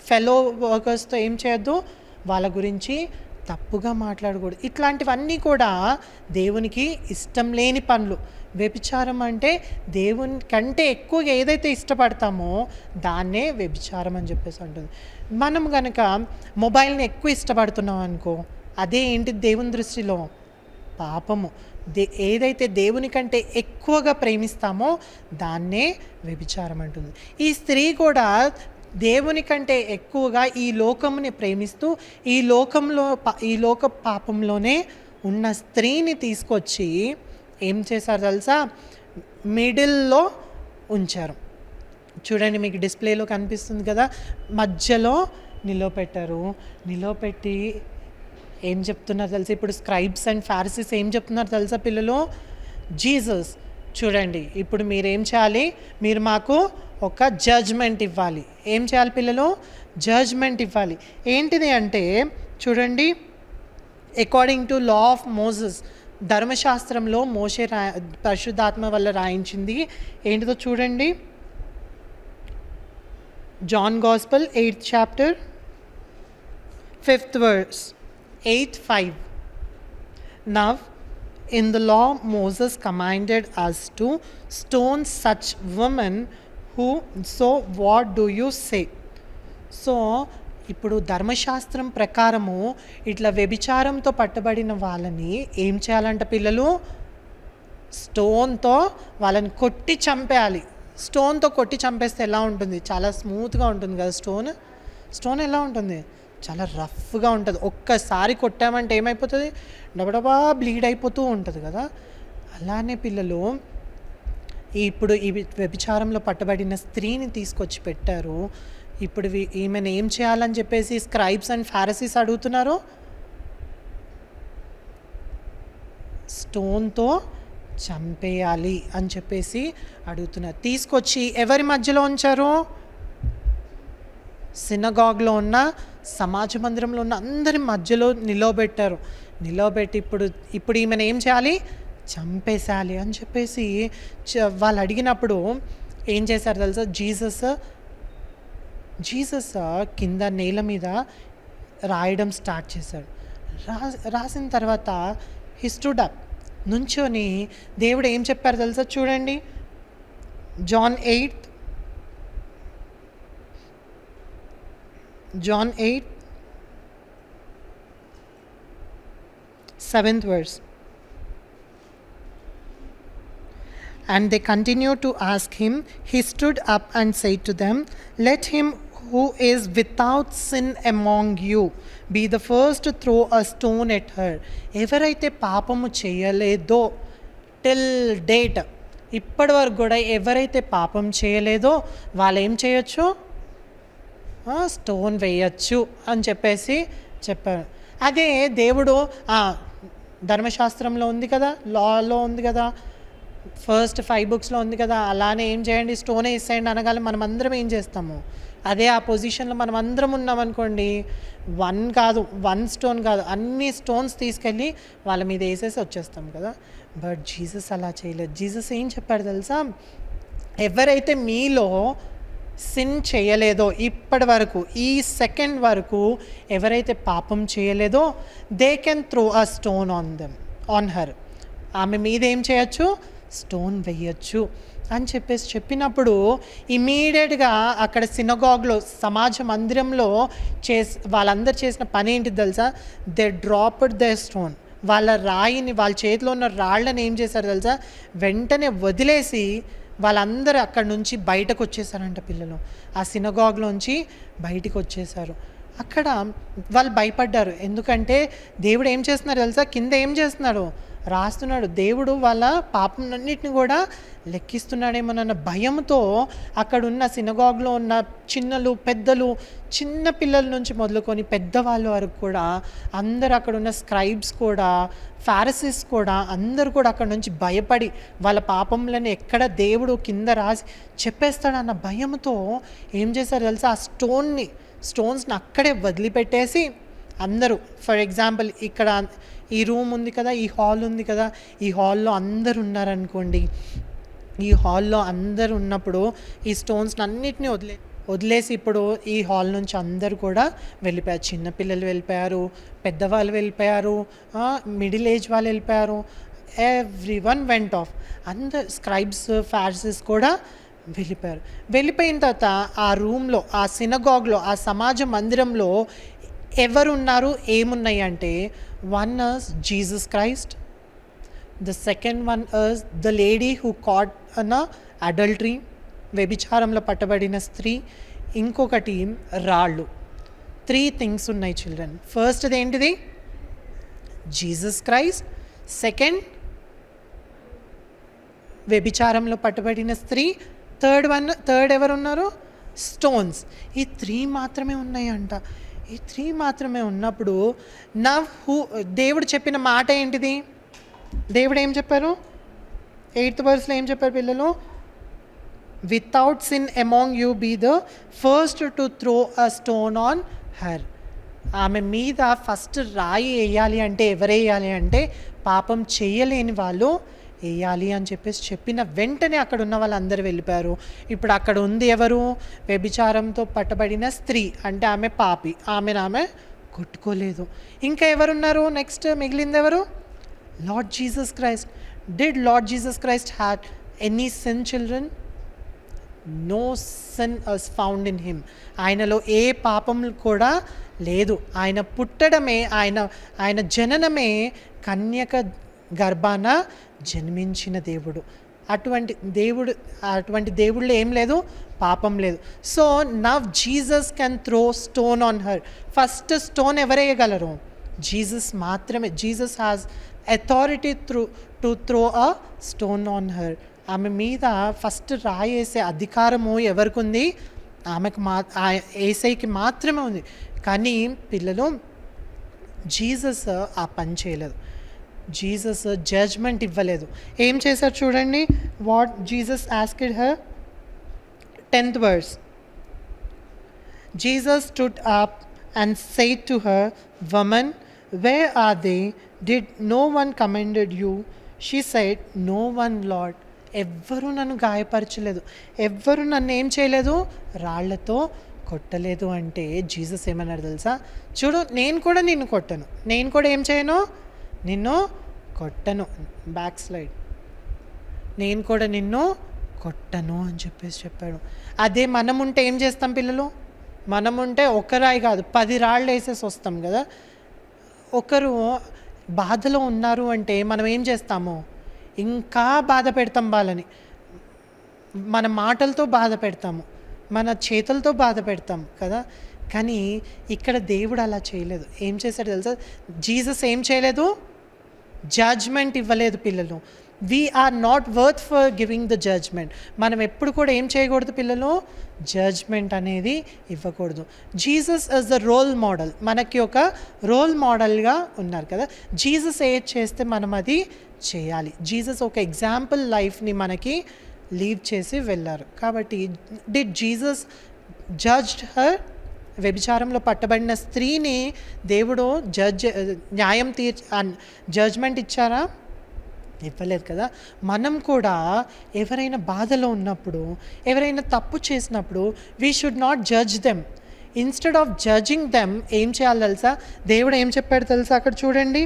ఫెలో వర్కర్స్తో ఏం చేయొద్దు? వాళ్ళ గురించి తప్పుగా మాట్లాడకూడదు. ఇట్లాంటివన్నీ కూడా దేవునికి ఇష్టం లేని పనులు. వ్యభిచారం అంటే దేవుని కంటే ఎక్కువగా ఏదైతే ఇష్టపడతామో దాన్నే వ్యభిచారం అని చెప్పేసి ఉంటుంది. మనం కనుక మొబైల్ని ఎక్కువ ఇష్టపడుతున్నాం అనుకో, అదే ఏంటి దేవుని దృష్టిలో? పాపము. ఏదైతే దేవుని కంటే ఎక్కువగా ప్రేమిస్తామో దాన్నే వ్యభిచారం అంటుంది. ఈ స్త్రీ కూడా దేవుని కంటే ఎక్కువగా ఈ లోకముని ప్రేమిస్తూ ఈ లోక పాపంలోనే ఉన్న స్త్రీని తీసుకొచ్చి ఏం చేశారు తెలుసా? మిడిల్లో ఉంచారు. చూడండి, మీకు డిస్ప్లేలో కనిపిస్తుంది కదా, మధ్యలో నిలవపెట్టారు. నిలవపెట్టి ఏం చెప్తున్నారు తెలుసా? ఇప్పుడు స్క్రైబ్స్ అండ్ ఫారిసీస్ ఏం చెప్తున్నారు తెలుసా పిల్లలు? జీసస్, చూడండి, ఇప్పుడు మీరేం చేయాలి? మీరు మాకు ఒక జడ్జ్మెంట్ ఇవ్వాలి. ఏం చేయాలి పిల్లలు? జడ్జ్మెంట్ ఇవ్వాలి. ఏంటిది అంటే చూడండి, according to law of Moses, ధర్మశాస్త్రంలో మోషే పరిశుద్ధాత్మ వల్ల రాయించింది ఏంటిదో చూడండి. John gospel 8th chapter 5th verse 8:5. Now in the law Moses commanded us to stone such women who, so what do you say? So ఇప్పుడు ధర్మశాస్త్రం ప్రకారము ఇట్లా వ్యభిచారంతో పట్టబడిన వాళ్ళని ఏం చేయాలంట పిల్లలు? స్టోన్తో వాళ్ళని కొట్టి చంపేయాలి. స్టోన్తో కొట్టి చంపేస్తే ఎలా ఉంటుంది? చాలా స్మూత్గా ఉంటుంది కదా స్టోన్ ఎలా ఉంటుంది? చాలా రఫ్గా ఉంటుంది. ఒక్కసారి కొట్టామంటే ఏమైపోతుంది? డబడబా బ్లీడ్ అయిపోతూ ఉంటుంది కదా. అలానే పిల్లలు ఇప్పుడు ఈ వ్యభిచారంలో పట్టబడిన స్త్రీని తీసుకొచ్చి పెట్టారు. ఇప్పుడు ఈమెను ఏం చేయాలని చెప్పేసి స్క్రైబ్స్ అండ్ ఫారిసీస్ అడుగుతున్నారు? స్టోన్తో చంపేయాలి అని చెప్పేసి అడుగుతున్నారు. తీసుకొచ్చి ఎవరి మధ్యలో ఉంచారు? సినగాగ్లో ఉన్న, సమాజ మందిరంలో ఉన్న అందరి మధ్యలో నిలవబెట్టారు. నిలవబెట్టి ఇప్పుడు ఈమెను ఏం చేయాలి? చంపేసేయాలి అని చెప్పేసి వాళ్ళు అడిగినప్పుడు ఏం చేశారు తెలుసా? జీసస్ కింద నేల మీద రాయడం స్టార్ట్ చేశాడు. రాసిన తర్వాత హి స్టూడ్ అప్, నుంచొని దేవుడు ఏం చెప్పారు తెలుసా? చూడండి, John 8 7th verse. And they continued to ask him. He stood up and said to them, let him who is without sin among you be the first to throw a stone at her. ఎవరైతే పాపము చేయలేదో, till date ఇప్పటి వరకు కూడా ఎవరైతే పాపం చేయలేదో వాళ్ళు ఏం చేయొచ్చు? స్టోన్ వేయచ్చు అని చెప్పేసి చెప్పారు. అదే దేవుడు ధర్మశాస్త్రంలో ఉంది కదా, లాలో ఉంది కదా, ఫస్ట్ 5 booksలో ఉంది కదా, అలానే ఏం చేయండి? స్టోనే ఇస్తాయండి అనగానే మనం అందరం ఏం చేస్తాము? అదే ఆ పొజిషన్లో మనం అందరం ఉన్నామనుకోండి, 1 స్టోన్ కాదు, అన్ని స్టోన్స్ తీసుకెళ్ళి వాళ్ళ మీద వేసేసి వచ్చేస్తాం కదా. బట్ జీసస్ అలా చేయలేదు. జీసస్ ఏం చెప్పాడు తెలుసా? ఎవరైతే మీలో సిన్ చేయలేదో, ఇప్పటి వరకు ఈ సెకండ్ వరకు ఎవరైతే పాపం చేయలేదో, they can throw a stone on her. ఆమె మీద ఏం చేయొచ్చు? స్టోన్ వేయచ్చు అని చెప్పినప్పుడు ఇమీడియట్గా అక్కడ సినగాగ్లో, సమాజ మందిరంలో వాళ్ళందరూ చేసిన పని ఏంటి తెలుసా? They dropped the stone. వాళ్ళ చేతిలో ఉన్న రాళ్ళని ఏం చేశారు తెలుసా? వెంటనే వదిలేసి వాళ్ళందరూ అక్కడ నుంచి బయటకు వచ్చేసారంట పిల్లలు. ఆ సినగాగ్లోంచి బయటికి వచ్చేసారు. అక్కడ వాళ్ళు భయపడ్డారు. ఎందుకంటే దేవుడు ఏం చేస్తున్నారు తెలుసా, కింద ఏం చేస్తున్నాడు, రాస్తున్నాడు. దేవుడు వాళ్ళ పాపంన్నిటిని కూడా లెక్కిస్తున్నాడేమోనన్న భయంతో అక్కడున్న సినగాగ్లో ఉన్న చిన్నలు పెద్దలు, చిన్న పిల్లల నుంచి మొదలుకొని పెద్దవాళ్ళ వరకు కూడా అందరు, అక్కడున్న స్క్రైబ్స్ కూడా, ఫారిసీస్ కూడా అందరూ కూడా అక్కడ నుంచి భయపడి వాళ్ళ పాపంలను ఎక్కడ దేవుడు కింద రాసి చెప్పేస్తాడన్న భయంతో ఏం చేశారు తెలుసా, ఆ స్టోన్స్ని అక్కడే వదిలిపెట్టేసి అందరూ, ఫర్ ఎగ్జాంపుల్ ఇక్కడ ఈ రూమ్ ఉంది కదా, ఈ హాల్ ఉంది కదా, ఈ హాల్లో అందరు ఉన్నారనుకోండి. ఈ హాల్లో అందరు ఉన్నప్పుడు ఈ స్టోన్స్ని అన్నిటినీ వదిలేసి ఇప్పుడు ఈ హాల్ నుంచి అందరు కూడా వెళ్ళిపోయారు. చిన్నపిల్లలు వెళ్ళిపోయారు, పెద్దవాళ్ళు వెళ్ళిపోయారు, మిడిల్ ఏజ్ వాళ్ళు వెళ్ళిపోయారు. Everyone went off. అందరు స్క్రైబ్స్, ఫారిసీస్ కూడా వెళ్ళిపోయారు. వెళ్ళిపోయిన తర్వాత ఆ రూమ్లో, ఆ సినగాగ్లో, ఆ సమాజ మందిరంలో ఎవరున్నారు, ఏమున్నాయి అంటే, one is Jesus Christ, the second one is the lady who caught in adultery, వ్యభిచారంలో పట్టబడిన స్త్రీ, ఇంకొకటి రాళ్ళు. 3 థింగ్స్ ఉన్నాయి చిల్డ్రన్. ఫస్ట్ది ఏంటిది, జీసస్ క్రైస్ట్. సెకండ్ వ్యభిచారంలో పట్టబడిన స్త్రీ. థర్డ్ ఎవరున్నారు, స్టోన్స్. ఈ 3 మాత్రమే ఉన్నాయంట. ఈ 3 మాత్రమే ఉన్నప్పుడు దేవుడు చెప్పిన మాట ఏంటిది, దేవుడు ఏం చెప్పారు, 8th verseలో ఏం చెప్పారు పిల్లలు, without sin among you be the first to throw a stone on her. ఆమె మీద ఫస్ట్ రాయి వేయాలి అంటే ఎవరు వేయాలి అంటే, పాపం చేయలేని వాళ్ళు వేయాలి అని చెప్పిన వెంటనే అక్కడ ఉన్న వాళ్ళందరూ వెళ్ళిపోయారు. ఇప్పుడు అక్కడ ఉంది ఎవరు, వ్యభిచారంతో పట్టబడిన స్త్రీ, అంటే ఆమె పాపి, ఆమె కొట్టుకోలేదు. ఇంకా ఎవరున్నారు, నెక్స్ట్ మిగిలింది ఎవరు, Lord Jesus Christ. Did Lord Jesus Christ had any sin children? No sin is found in him. ఆయనలో ఏ పాపం కూడా లేదు. ఆయన పుట్టడమే, ఆయన జననమే కన్యక గర్భాన జన్మించిన దేవుడు. అటువంటి దేవుళ్ళు ఏం లేదు, పాపం లేదు. So now Jesus can throw stone on her. First stone ఎవరేయగలరు, జీసస్ మాత్రమే. Jesus has authority to throw a stone on her. ఆమె మీద ఫస్ట్ రాయేసే అధికారము ఎవరికి ఉంది, ఆమెకు ఏసైకి మాత్రమే ఉంది. కానీ పిల్లలు, జీసస్ ఆ పని చేయలేదు. జీసస్ జడ్జ్మెంట్ ఇవ్వలేదు. ఏం చేశారు చూడండి, what Jesus asked her. 10th verse. Jesus stood up and said to her, Woman, where are they? Did no one commanded you? She said, No one, Lord. ఎవ్వరూ నన్ను గాయపరచలేదు, ఎవ్వరూ నన్ను ఏం చేయలేదు, రాళ్లతో కొట్టలేదు. అంటే జీసస్ ఏమన్నాడు తెలుసా, చూడు నేను కూడా నిన్ను కొట్టను, నేను కూడా ఏం చేయను, నిన్ను కొట్టను, బ్యాక్ స్లైడ్, నేను కూడా నిన్ను కొట్టను అని చెప్పాడు. అదే మనం ఉంటే ఏం చేస్తాం పిల్లలు, మనం ఉంటే ఒక రాయి కాదు 10 రాళ్ళు వేసేసి వస్తాం కదా. ఒకరు బాధలో ఉన్నారు అంటే మనం ఏం చేస్తాము, ఇంకా బాధ పెడతాం వాళ్ళని, మన మాటలతో బాధ పెడతాము, మన చేతులతో బాధ పెడతాం కదా. కానీ ఇక్కడ దేవుడు అలా చేయలేదు. ఏం చేశాడు తెలుసా, జీసస్ ఏం చేయలేదు, జడ్జ్మెంట్ ఇవ్వలేదు పిల్లలు. We are not worth for giving the judgement. మనం ఎప్పుడు కూడా ఏం చేయకూడదు పిల్లలు, జడ్జ్మెంట్ అనేది ఇవ్వకూడదు. Jesus is the role model, మనకి ఒక రోల్ మోడల్గా ఉన్నారు కదా. జీసస్ ఏది చేస్తే మనం అది చేయాలి. జీసస్ ఒక ఎగ్జాంపుల్ లైఫ్ని మనకి లీవ్ చేసి వెళ్ళారు. కాబట్టి డిడ్ జీసస్ జడ్జ్డ్ హర్? వ్యభిచారంలో పట్టబడిన స్త్రీని దేవుడు జడ్జ్మెంట్ ఇచ్చారా? ఇవ్వలేదు కదా. మనం కూడా ఎవరైనా బాధలో ఉన్నప్పుడు, ఎవరైనా తప్పు చేసినప్పుడు we should not judge them. Instead of judging them ఏం చేయాలి తెలుసా, దేవుడు ఏం చెప్పాడు తెలుసా, అక్కడ చూడండి,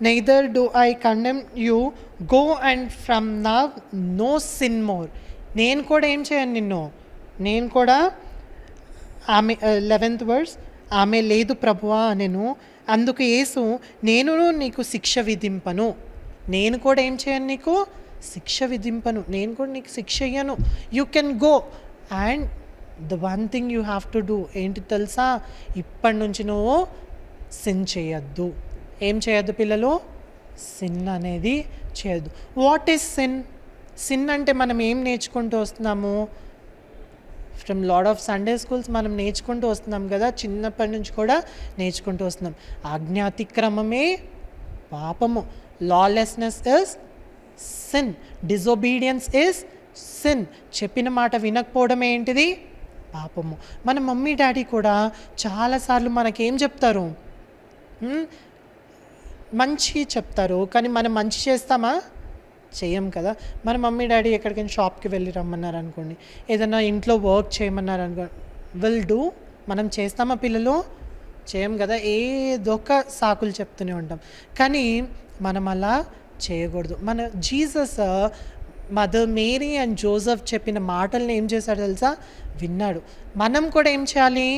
neither do I condemn you, go and from now no sin more. నేను కూడా ఏం చేయను నిన్ను, నేను కూడా ఆమె 11th verse, ఆమె లేదు ప్రభువా అనెను. అందుకు యేసు, నేను నీకు శిక్ష విధింపను, నేను కూడా ఏం చేయను, నీకు శిక్ష విధింపను, నేను కూడా నీకు శిక్ష ఇయ్యను, you can go. And the one thing you have to do ఏంటి తెలుసా, ఇప్పటి నుంచి నువ్వు సిన్ చేయొద్దు. ఏం చేయొద్దు పిల్లలు, సిన్ అనేది చేయొద్దు. What is sin? సిన్ అంటే మనం ఏం నేర్చుకుంటూ వస్తున్నాము? From lot of Sunday schools మనం నేర్చుకుంటూ వస్తున్నాం కదా, చిన్నప్పటి నుంచి కూడా నేర్చుకుంటూ వస్తున్నాం. ఆజ్ఞాతిక్రమమే పాపము. Lawlessness is sin, disobedience is sin. చెప్పిన మాట వినకపోవడం ఏంటిది, పాపము. మన మమ్మీ డాడీ కూడా చాలాసార్లు మనకేం చెప్తారు, మంచి చెప్తారు, కానీ మనం మంచి చేస్తామా, చేయం కదా. మన మమ్మీ డాడీ ఎక్కడికైనా షాప్కి వెళ్ళి రమ్మన్నారు అనుకోండి, ఏదైనా ఇంట్లో వర్క్ చేయమన్నారు అనుకోండి, విల్ డూ. మనం చేస్తామా పిల్లలు, చేయం కదా, ఏదొక సాకులు చెప్తూనే ఉంటాం. కానీ మనం అలా చేయకూడదు. మన Jesus mother Mary and Joseph చెప్పిన మాటల్ని ఏం చేశాడు తెలుసా, విన్నాడు. మనం కూడా ఏం చేయాలి,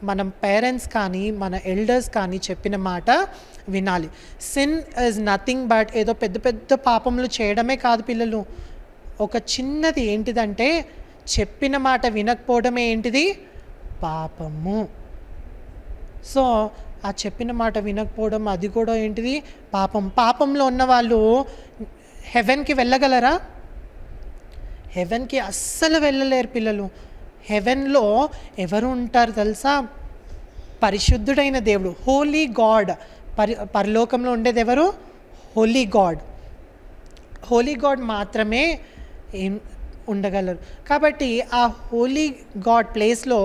మనం పేరెంట్స్ కానీ మన ఎల్డర్స్ కానీ చెప్పిన మాట వినాలి. సిన్ ఈజ్ నథింగ్ బట్ ఏదో పెద్ద పెద్ద పాపములు చేయడమే కాదు పిల్లలు. ఒక చిన్నది ఏంటిదంటే చెప్పిన మాట వినకపోవడమే ఏంటిది, పాపము. సో ఆ చెప్పిన మాట వినకపోవడం అది కూడా ఏంటిది, పాపం. పాపంలో ఉన్న వాళ్ళు హెవెన్కి వెళ్ళగలరా? హెవెన్కి అస్సలు వెళ్ళలేరు పిల్లలు. హెవెన్లో ఎవరు ఉంటారు తెలుసా, పరిశుద్ధుడైన దేవుడు, హోలీ గాడ్. పరలోకంలో ఉండేది ఎవరు, హోలీ గాడ్. హోలీ గాడ్ మాత్రమే ఏం ఉండగలరు. కాబట్టి ఆ హోలీ గాడ్ ప్లేస్లో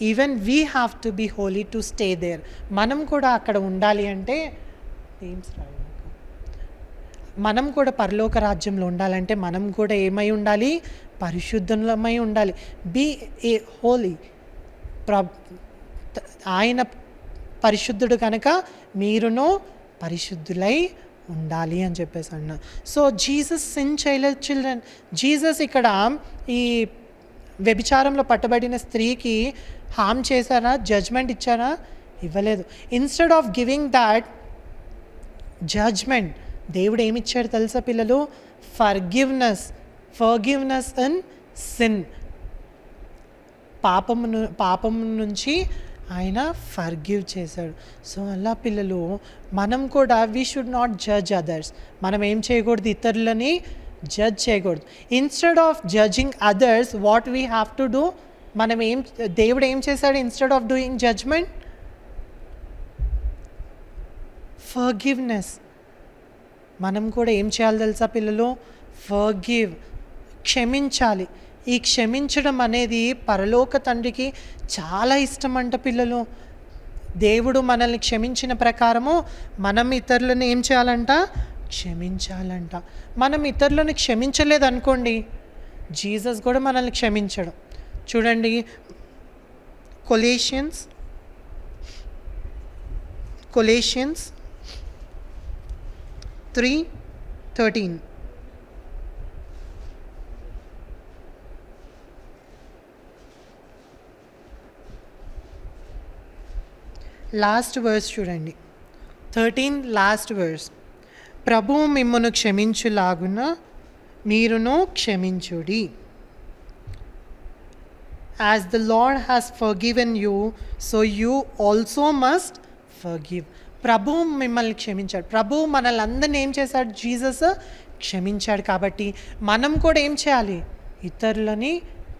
even we have to be holy to stay there. మనం కూడా అక్కడ ఉండాలి అంటే మనం కూడా పరలోక రాజ్యంలో ఉండాలంటే మనం కూడా ఏమై ఉండాలి, పరిశుద్ధమై ఉండాలి. బీ ఏ హోలీ. ఆయన పరిశుద్ధుడు కనుక మీరును పరిశుద్ధులై ఉండాలి అని చెప్పేసి అన్నా. సో జీసస్ సిన్ చేయలేదు చిల్డ్రన్. జీసస్ ఇక్కడ ఈ వ్యభిచారంలో పట్టబడిన స్త్రీకి హామ్ చేశారా, జడ్జ్మెంట్ ఇచ్చారా? ఇవ్వలేదు. Instead of giving that judgement దేవుడు ఏమిచ్చాడు తెలుసా పిల్లలు, ఫర్గివ్నెస్ ఇన్ సిన్. పాపం నుంచి ఆయన ఫర్గివ్ చేశాడు. సో అలా పిల్లలు మనం కూడా we should not judge others. మనం ఏం చేయకూడదు, ఇతరులని జడ్జ్ చేయకూడదు. Instead of judging others what we have to do, దేవుడు ఏం చేశాడు, instead of doing judgement, forgiveness. మనం కూడా ఏం చేయాలి తెలుసా పిల్లలు, ఫర్గివ్, క్షమించాలి. ఈ క్షమించడం అనేది పరలోక తండ్రికి చాలా ఇష్టం అంట పిల్లలు. దేవుడు మనల్ని క్షమించిన ప్రకారము మనం ఇతరులను ఏం చేయాలంట, క్షమించాలంట. మనం ఇతరులను క్షమించలేదు అనుకోండి, జీసస్ కూడా మనల్ని క్షమించడు. చూడండి కొలేషియన్స్ 3:13. లాస్ట్ వర్స్ చూడండి, 13 లాస్ట్ వర్స్. ప్రభువు మిమ్మును క్షమించులాగున మీరును క్షమించుడి. As the Lord has forgiven you so you also must forgive. ప్రభువు మిమ్మల్ని క్షమించాడు. ప్రభువు మనల్ని అందరినీ ఏం చేశాడు, జీసస్ క్షమించాడు. కాబట్టి మనం కూడా ఏం చేయాలి, ఇతరులని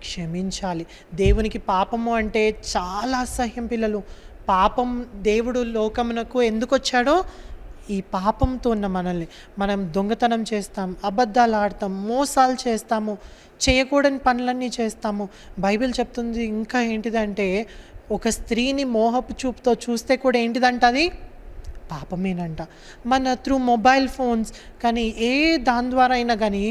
క్షమించాలి. దేవునికి పాపము అంటే చాలా అసహ్యం పిల్లలు. పాపం దేవుడు లోకమునకు ఎందుకు వచ్చాడో, ఈ పాపంతో ఉన్న మనల్ని, మనం దొంగతనం చేస్తాం, అబద్ధాలు ఆడతాం, మోసాలు చేస్తాము, చేయకూడని పనులన్నీ చేస్తాము. బైబిల్ చెప్తుంది ఇంకా ఏంటిదంటే, ఒక స్త్రీని మోహపు చూపుతో చూస్తే కూడా ఏంటిదంట, అది పాపమేనంట. మన త్రూ మొబైల్ ఫోన్స్ కానీ దాని ద్వారా అయినా కానీ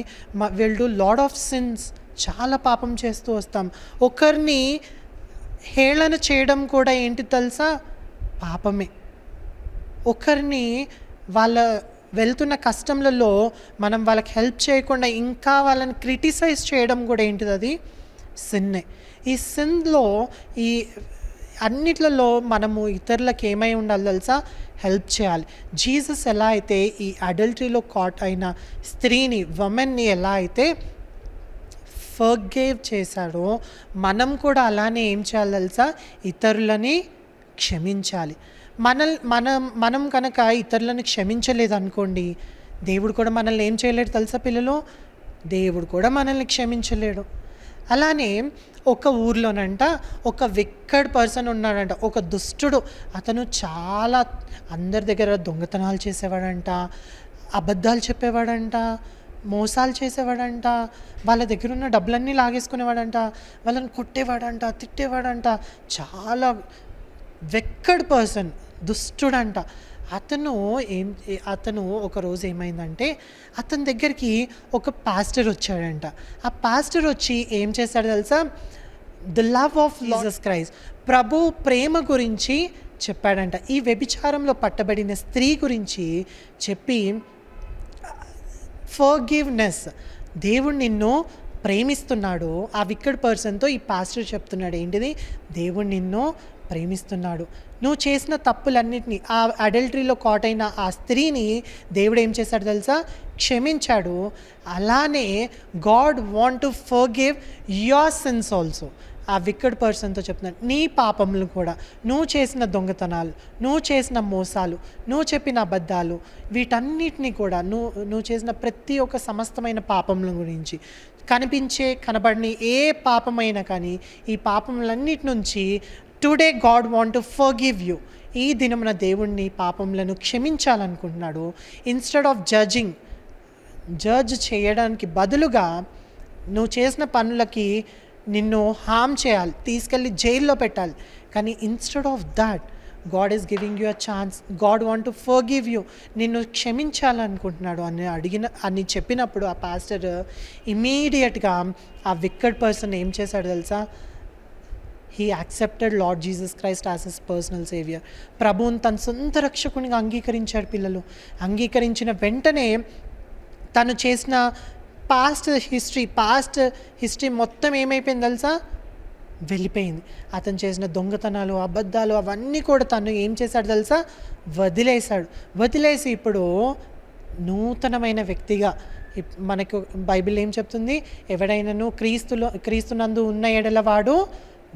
will do lot of since. చాలా పాపం చేస్తూ వస్తాం. ఒకరిని హేళన చేయడం కూడా ఏంటి తెలుసా, పాపమే. ఒకరిని వాళ్ళ వెళ్తున్న కష్టంలలో మనం వాళ్ళకి హెల్ప్ చేయకుండా ఇంకా వాళ్ళని క్రిటిసైజ్ చేయడం కూడా ఏంటిది, అది సిన్నే. ఈ సిన్లో ఈ అన్నిట్లలో మనము ఇతరులకు ఏమై ఉండాలి తెలుసా? హెల్ప్ చేయాలి. జీసస్ ఎలా అయితే ఈ అడల్టరీలో కాట్ అయిన స్త్రీని, ఉమెన్ని ఎలా అయితే ఫర్గివ్ చేశాడో, మనం కూడా అలానే ఏం చేయాలి తెలుసా? ఇతరులని క్షమించాలి. మనం కనుక ఇతరులను క్షమించలేదనుకోండి, దేవుడు కూడా మనల్ని ఏం చేయలేడు తెలుసా పిల్లలు? దేవుడు కూడా మనల్ని క్షమించలేడు. అలానే ఒక ఊర్లోనంట ఒక విక్కడ్ పర్సన్ ఉన్నాడంట, ఒక దుష్టుడు. అతను చాలా అందరి దగ్గర దొంగతనాలు చేసేవాడంట, అబద్ధాలు చెప్పేవాడంట, మోసాలు చేసేవాడంట, వాళ్ళ దగ్గర ఉన్న డబ్బులన్నీ లాగేసుకునేవాడంట, వాళ్ళని కొట్టేవాడంట, తిట్టేవాడంట. చాలా విక్కడ్ పర్సన్, దుష్టుడంట. అతను ఒకరోజు ఏమైందంటే, అతని దగ్గరికి ఒక పాస్టర్ వచ్చాడంట. ఆ పాస్టర్ వచ్చి ఏం చేశాడు తెలుసా? The love of Jesus Christ, ప్రభు ప్రేమ గురించి చెప్పాడంట. ఈ వ్యభిచారంలో పట్టబడిన స్త్రీ గురించి చెప్పి, ఫర్గివ్నెస్, దేవుడు నిన్ను ప్రేమిస్తున్నాడు. ఆ విక్కడ్ పర్సన్తో ఈ పాస్టర్ చెప్తున్నాడు ఏంటిది? దేవుడు నిన్ను ప్రేమిస్తున్నాడు. నువ్వు చేసిన తప్పులన్నిటినీ, ఆ అడల్టరీలో కాట్ అయిన ఆ స్త్రీని దేవుడు ఏం చేశాడు తెలుసా? క్షమించాడు. అలానే God want to forgive your sins also. ఆ విక్కడ్ పర్సన్తో చెప్తున్నాడు, నీ పాపములు కూడా, నువ్వు చేసిన దొంగతనాలు, నువ్వు చేసిన మోసాలు, నువ్వు చెప్పిన అబద్ధాలు, వీటన్నిటినీ కూడా, నువ్వు చేసిన ప్రతి ఒక్క సమస్తమైన పాపముల గురించి, కనిపించే కనబడని ఏ పాపమైనా కానీ, ఈ పాపములన్నిటి నుంచి today God want to forgive you. ఈ దినమున దేవుణ్ణి పాపములను క్షమించాలనుకుంటున్నాడు. ఇన్స్టెడ్ ఆఫ్ జడ్జ్ చేయడానికి బదులుగా, నువ్వు చేసిన పనులకి నిన్ను హామ్ చేయాలి, తీసుకెళ్ళి జైల్లో పెట్టాలి. కానీ instead of that, God is giving you a chance. God want to forgive you. నిన్ను క్షమించాలనుకుంటున్నాడు అని చెప్పినప్పుడు ఆ పాస్టర్ ఇమీడియట్గా ఆ విక్కడ్ పర్సన్ ఏం చేశాడు తెలుసా? He accepted lord Jesus Christ as his personal saviour. ప్రభువుని తన సొంత రక్షకునిగా అంగీకరించాడు పిల్లలు. అంగీకరించిన వెంటనే తను చేసిన పాస్ట్ హిస్టరీ మొత్తం ఏమైపోయింది తెలుసా? వెళ్ళిపోయింది. అతను చేసిన దొంగతనాలు, అబద్ధాలు అవన్నీ కూడా తను ఏం చేశాడు తెలుసా? వదిలేసి ఇప్పుడు నూతనమైన వ్యక్తిగా, మనకు బైబిల్ ఏం చెప్తుంది? ఎవడైనాను క్రీస్తునందు ఉన్న ఎడల వాడు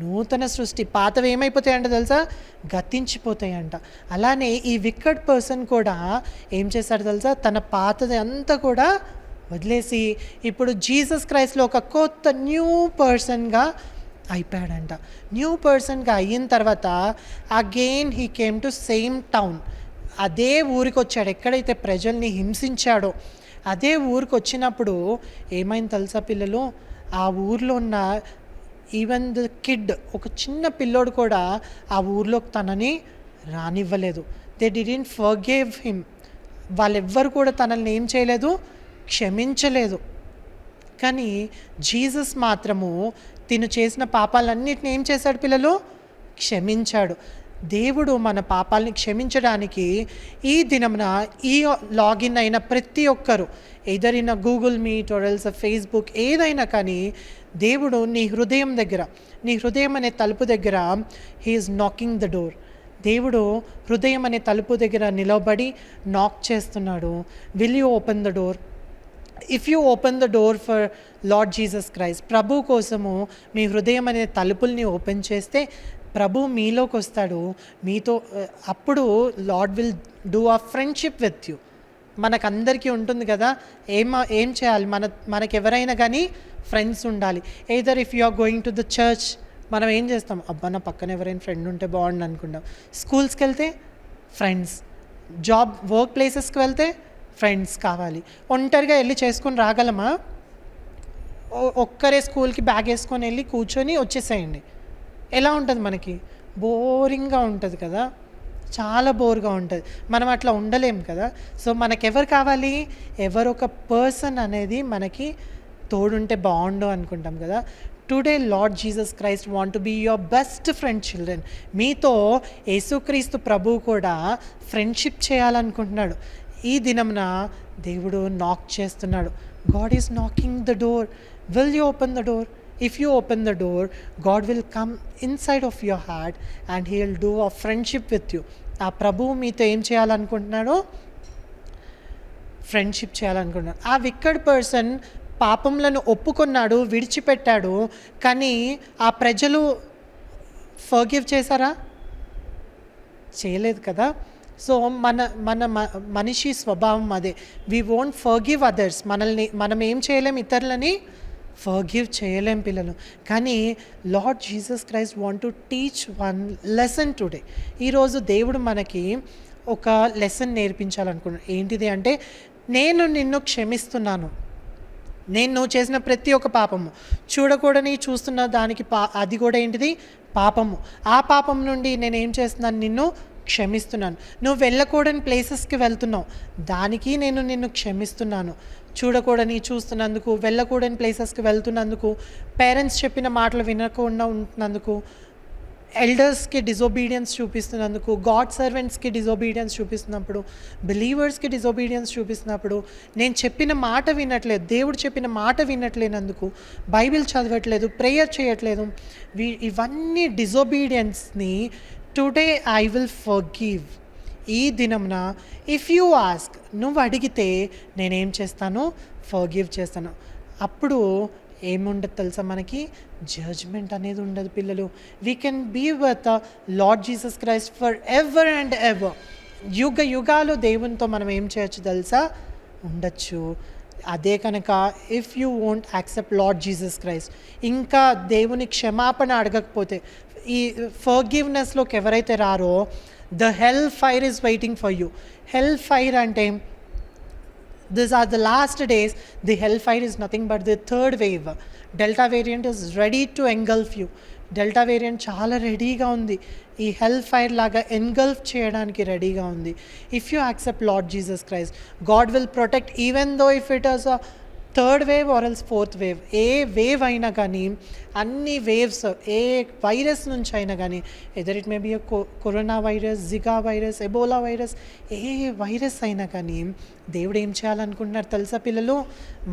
నూతన సృష్టి, పాతవి ఏమైపోతాయంట తెలుసా? గతించిపోతాయంట. అలానే ఈ విక్కడ్ పర్సన్ కూడా ఏం చేశాడు తెలుసా? తన పాతది అంతా కూడా వదిలేసి ఇప్పుడు జీసస్ క్రైస్ట్లో ఒక కొత్త న్యూ పర్సన్గా అయిపోయాడంట. న్యూ పర్సన్గా అయిన తర్వాత again he came to same town. అదే ఊరికి వచ్చాడు, ఎక్కడైతే ప్రజల్ని హింసించాడో అదే ఊరికి వచ్చినప్పుడు ఏమైంది తెలుసా పిల్లలు? ఆ ఊర్లో ఉన్న ఈవెన్ ద కిడ్, ఒక చిన్న పిల్లోడు కూడా ఆ ఊర్లోకి తనని రానివ్వలేదు. They didn't forgive him. వాళ్ళెవ్వరు కూడా తనల్ని ఏం చేయలేదు? క్షమించలేదు. కానీ జీసస్ మాత్రము తిను చేసిన పాపాలన్నిటిని ఏం చేశాడు పిల్లలు? క్షమించాడు. దేవుడు మన పాపాలని క్షమించడానికి ఈ దినమున ఈ లాగిన్ అయిన ప్రతి ఒక్కరు, either in Google Meet or else Facebook, ఏదైనా కానీ దేవుడు నీ హృదయం అనే తలుపు దగ్గర he is knocking the door. దేవుడు హృదయం అనే తలుపు దగ్గర నిలబడి నాక్ చేస్తున్నాడు. Will you open the door? If you open the door for Lord Jesus Christ, ప్రభు కోసము మీ హృదయం అనే తలుపుల్ని ఓపెన్ చేస్తే ప్రభు మీలోకి వస్తాడు, మీతో. అప్పుడు lord will do a friendship with you. మనకందరికీ ఉంటుంది కదా, ఏం చేయాలి? మనకు ఎవరైనా కానీ ఫ్రెండ్స్ ఉండాలి. Either if you are going to the church, మనం ఏం చేస్తాం? అబ్బా నా పక్కన ఎవరైనా ఫ్రెండ్ ఉంటే బాగుండు అనుకుంటాం. స్కూల్స్కి వెళ్తే ఫ్రెండ్స్, వర్క్ ప్లేసెస్కి వెళ్తే ఫ్రెండ్స్ కావాలి. ఒంటరిగా వెళ్ళి చేసుకొని రాగలమా? ఒక్కరే స్కూల్కి బ్యాగ్ వేసుకొని వెళ్ళి కూర్చొని వచ్చేసేయండి. ఎలా ఉంటుంది? మనకి బోరింగ్గా ఉంటుంది కదా, చాలా బోర్గా ఉంటుంది. మనం అట్లా ఉండలేం కదా. సో మనకెవరు కావాలి? ఎవరొక పర్సన్ అనేది మనకి తోడుంటే బాగుండు అనుకుంటాం కదా. Today Lord Jesus Christ want to be your best friend children. మీతో యేసుక్రీస్తు ప్రభువు కూడా ఫ్రెండ్షిప్ చేయాలనుకుంటున్నాడు. ఈ దినమున దేవుడు నాక్ చేస్తున్నాడు. God is knocking the door. Will you open the door? if you open the door, God will come inside of your heart and he will do a friendship with you. ఆ ప్రభువు మీతో ఏం చేయాలనుకుంటున్నాడో friendship చేయాలనుకుంటున్నాడు. ఆ విక్కడ్ person పాపంలను ఒప్పుకున్నాడు, విడిచిపెట్టాడు, కానీ ఆ ప్రజలు ఫర్గివ్ చేశారా? చేయలేదు కదా. సో మనిషి స్వభావం అదే. We won't forgive others. మనం ఏం చేయలేం, ఇతరులని ఫర్గివ్ చేయలేం పిల్లలు. కానీ lord Jesus Christ want to teach one lesson today. ఈరోజు దేవుడు మనకి ఒక లెసన్ నేర్పించాలనుకున్నాడు. ఏంటిది అంటే, నేను నిన్ను క్షమిస్తున్నాను. నేను నువ్వు చేసిన ప్రతి ఒక్క పాపము, చూడకూడని చూస్తున్న దానికి అది కూడా ఏంటిది? పాపము. ఆ పాపం నుండి నేను ఏం చేస్తున్నాను? నిన్ను క్షమిస్తున్నాను. నువ్వు వెళ్ళకూడని ప్లేసెస్కి వెళ్తున్నావు, దానికి నేను నిన్ను క్షమిస్తున్నాను. చూడకూడని చూస్తున్నందుకు, వెళ్ళకూడని ప్లేసెస్కి వెళ్తున్నందుకు, పేరెంట్స్ చెప్పిన మాటలు వినకుండా ఉంటున్నందుకు, ఎల్డర్స్కి డిజొబీడియన్స్ చూపిస్తున్నందుకు, గాడ్ సర్వెంట్స్కి డిజొబీడియన్స్ చూపిస్తున్నప్పుడు, బిలీవర్స్కి డిజొబీడియన్స్ చూపిస్తున్నప్పుడు, నేను చెప్పిన మాట వినట్లేదు, దేవుడు చెప్పిన మాట వినట్లేనందుకు, బైబిల్ చదవట్లేదు, ప్రేయర్ చేయట్లేదు, ఇవన్నీ డిజొబీడియన్స్ని టుడే ఐ విల్ ఫర్గివ్. ఈ దినంన ఇఫ్ యూ ఆస్క్, నువ్వు అడిగితే నేనేం చేస్తాను? ఫర్గివ్ చేస్తాను. అప్పుడు ఏముండదు తెలుసా? మనకి జడ్జ్మెంట్ అనేది ఉండదు పిల్లలు. We can be with Lord Jesus Christ forever and ever. యుగ యుగాలు దేవునితో మనం ఏం చేయొచ్చు తెలుసా? ఉండొచ్చు. అదే కనుక if you won't accept lord Jesus Christ, ఇంకా దేవుని క్షమాపణ అడగకపోతే, ఈ ఫర్గివ్నెస్లోకి ఎవరైతే రారో, the hell fire is waiting for you. Hell fire అంటే, these are the last days. The hellfire is nothing but the third wave. Delta variant is ready to engulf you. Delta variant చాలా రెడీగా ఉంది, ఈ హెల్ fire లాగా engulf చేయడానికి రెడీగా ఉంది. If you accept lord Jesus Christ, God will protect even though if it is a third wave or else fourth wave. A wave అయినా కానీ, అన్ని వేవ్స్, ఏ వైరస్ నుంచి అయినా కానీ, either it may be corona virus, Zika virus, Ebola virus, A virus అయినా కానీ, దేవుడు ఏం చేయాలనుకుంటున్నాడు తెలుసా పిల్లలు?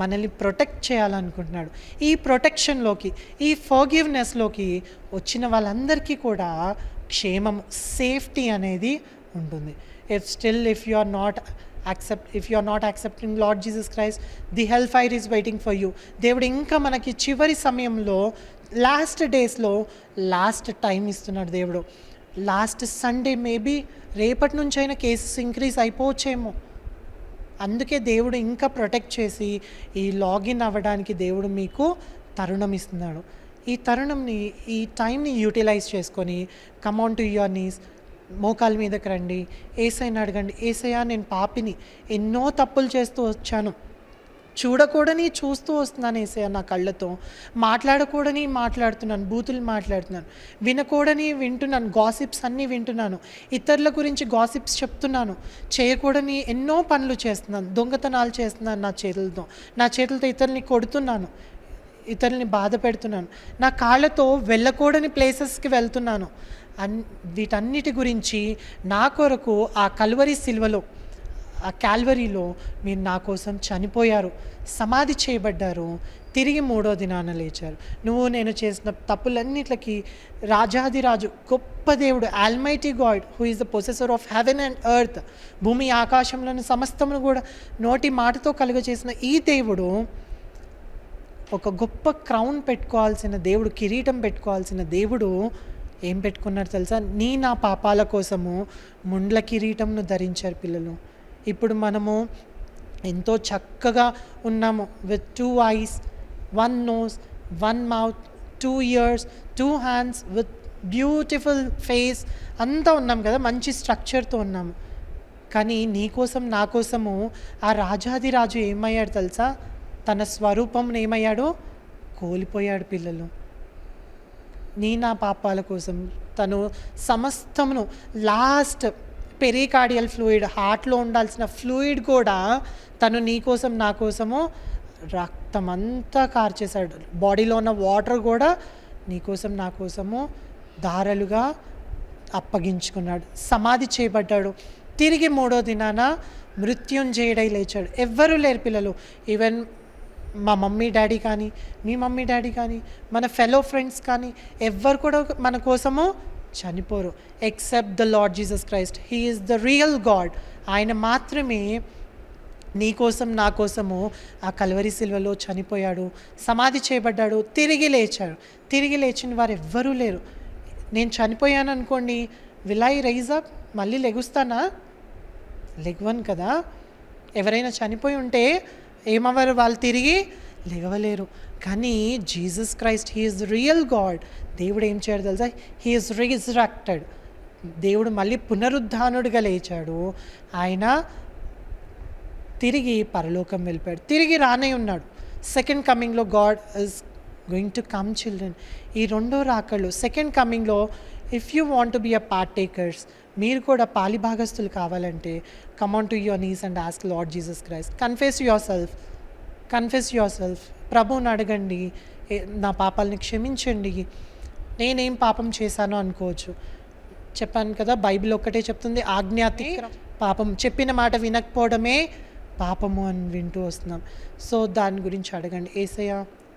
మనల్ని ప్రొటెక్ట్ చేయాలనుకుంటున్నాడు. ఈ ప్రొటెక్షన్లోకి, ఈ ఫర్గివ్నెస్లోకి వచ్చిన వాళ్ళందరికీ కూడా క్షేమం, సేఫ్టీ అనేది ఉంటుంది. if you are not accepting Lord Jesus Christ, the hellfire is waiting for you. దేవుడు ఇంకా మనకి చివరి సమయంలో, లాస్ట్ డేస్లో లాస్ట్ టైం ఇస్తున్నాడు దేవుడు. లాస్ట్ సండే మేబీ రేపటి నుంచి అయినా కేసెస్ ఇంక్రీజ్ అయిపోవచ్చేమో. అందుకే దేవుడు ఇంకా ప్రొటెక్ట్ చేసి ఈ లాగిన్ అవ్వడానికి దేవుడు మీకు తరుణం ఇస్తున్నాడు. ఈ తరుణంని, ఈ టైంని యూటిలైజ్ చేసుకొని, come on to your knees, మోకాల మీదకి రండి, ఏసైని అడగండి. ఏసయ్యా, నేను పాపిని, ఎన్నో తప్పులు చేస్తూ వచ్చాను, చూడకూడని చూస్తూ వస్తున్నాను ఏసయ్యా నా కళ్ళతో, మాట్లాడకూడని మాట్లాడుతున్నాను, బూతులు మాట్లాడుతున్నాను, వినకూడని వింటున్నాను, గాసిప్స్ అన్నీ వింటున్నాను, ఇతరుల గురించి గాసిప్స్ చెప్తున్నాను, చేయకూడని ఎన్నో పనులు చేస్తున్నాను, దొంగతనాలు చేస్తున్నాను నా చేతులతో ఇతరుల్ని కొడుతున్నాను, ఇతరుల్ని బాధ పెడుతున్నాను, నా కాళ్ళతో వెళ్ళకూడని ప్లేసెస్కి వెళ్తున్నాను. వీటన్నిటి గురించి నా కొరకు ఆ కల్వరి సిల్వలో, ఆ క్యాల్వరీలో మీరు నా కోసం చనిపోయారు, సమాధి చేయబడ్డారు, తిరిగి 3వ దినాన లేచారు. నేను చేసిన తప్పులన్నిటికి రాజాదిరాజు, గొప్ప దేవుడు, almighty God, who is the possessor of heaven and earth, భూమి ఆకాశంలోని సమస్తమును కూడా నోటి మాటతో కలుగజేసిన ఈ దేవుడు ఒక గొప్ప క్రౌన్ పెట్టుకోవాల్సిన దేవుడు, కిరీటం పెట్టుకోవాల్సిన దేవుడు ఏం పెట్టుకున్నారు తెలుసా? నా పాపాల కోసము ముండ్ల కిరీటంను ధరించారు పిల్లలు. ఇప్పుడు మనము ఎంతో చక్కగా ఉన్నాము, with 2 eyes, 1 nose, 1 mouth, 2 ears, 2 hands, with beautiful face, అంతా ఉన్నాం కదా, మంచి స్ట్రక్చర్తో ఉన్నాము. కానీ నీ కోసం, నా కోసము ఆ రాజాదిరాజు ఏమయ్యాడు తెలుసా? తన స్వరూపం ఏమయ్యాడు? కోల్పోయాడు పిల్లలు. నా పాపాల కోసం తను సమస్తమును, లాస్ట్ పెరికార్డియల్ ఫ్లూయిడ్, హార్ట్లో ఉండాల్సిన ఫ్లూయిడ్ కూడా తను నీ కోసం, నా కోసము రక్తం అంతా కార్చేశాడు. బాడీలో ఉన్న వాటర్ కూడా నీ కోసం, నా కోసము ధారలుగా అప్పగించుకున్నాడు. సమాధి చేయబడ్డాడు. తిరిగి 3వ దినాన మృత్యుంజయుడై లేచాడు. ఎవ్వరూ లేరు పిల్లలు. ఈవెన్ మా మమ్మీ డాడీ కానీ, మీ మమ్మీ డాడీ కానీ, మన ఫెలో ఫ్రెండ్స్ కానీ ఎవ్వరు కూడా మన కోసము చనిపోరు except the Lord Jesus Christ. He is the real God. ఆయన మాత్రమే నీ కోసం నా కోసము ఆ కల్వరి సిలువలో చనిపోయాడు, సమాధి చేయబడ్డాడు, తిరిగి లేచాడు. తిరిగి లేచిన వారు ఎవ్వరూ లేరు. నేను చనిపోయాను అనుకోండి, విల్ ఐ రైజ్ అప్? మళ్ళీ లెగుస్తానా? లెగవను కదా. ఎవరైనా చనిపోయి ఉంటే ఏమవ్వరు, వాళ్ళు తిరిగి లేవలేరు. కానీ Jesus Christ, he is real God. దేవుడు ఏం చేయడు తెలుసా? He is resurrected. దేవుడు మళ్ళీ పునరుద్ధానుడిగా లేచాడు. ఆయన తిరిగి పరలోకం వెళ్ళిపోయాడు, తిరిగి రానే ఉన్నాడు. సెకండ్ కమింగ్లో God is going to come children. ఈ రెండో రాకళ్ళు సెకండ్ కమింగ్లో if you want to be a partakers, మీరు కూడా పాలిభాగస్తులు కావాలంటే come on to your knees and ask Lord Jesus Christ. Confess yourself. ప్రభువుని అడగండి, నా పాపాలని క్షమించండి. నేనేం పాపం చేశానో అనుకోవచ్చు. చెప్పాను కదా, బైబిల్ ఒక్కటే చెప్తుంది, ఆజ్ఞాతిక్రమం పాపం, చెప్పిన మాట వినకపోవడమే పాపము అని వింటూ వస్తున్నాం. సో దాని గురించి అడగండి, యేసయ్యా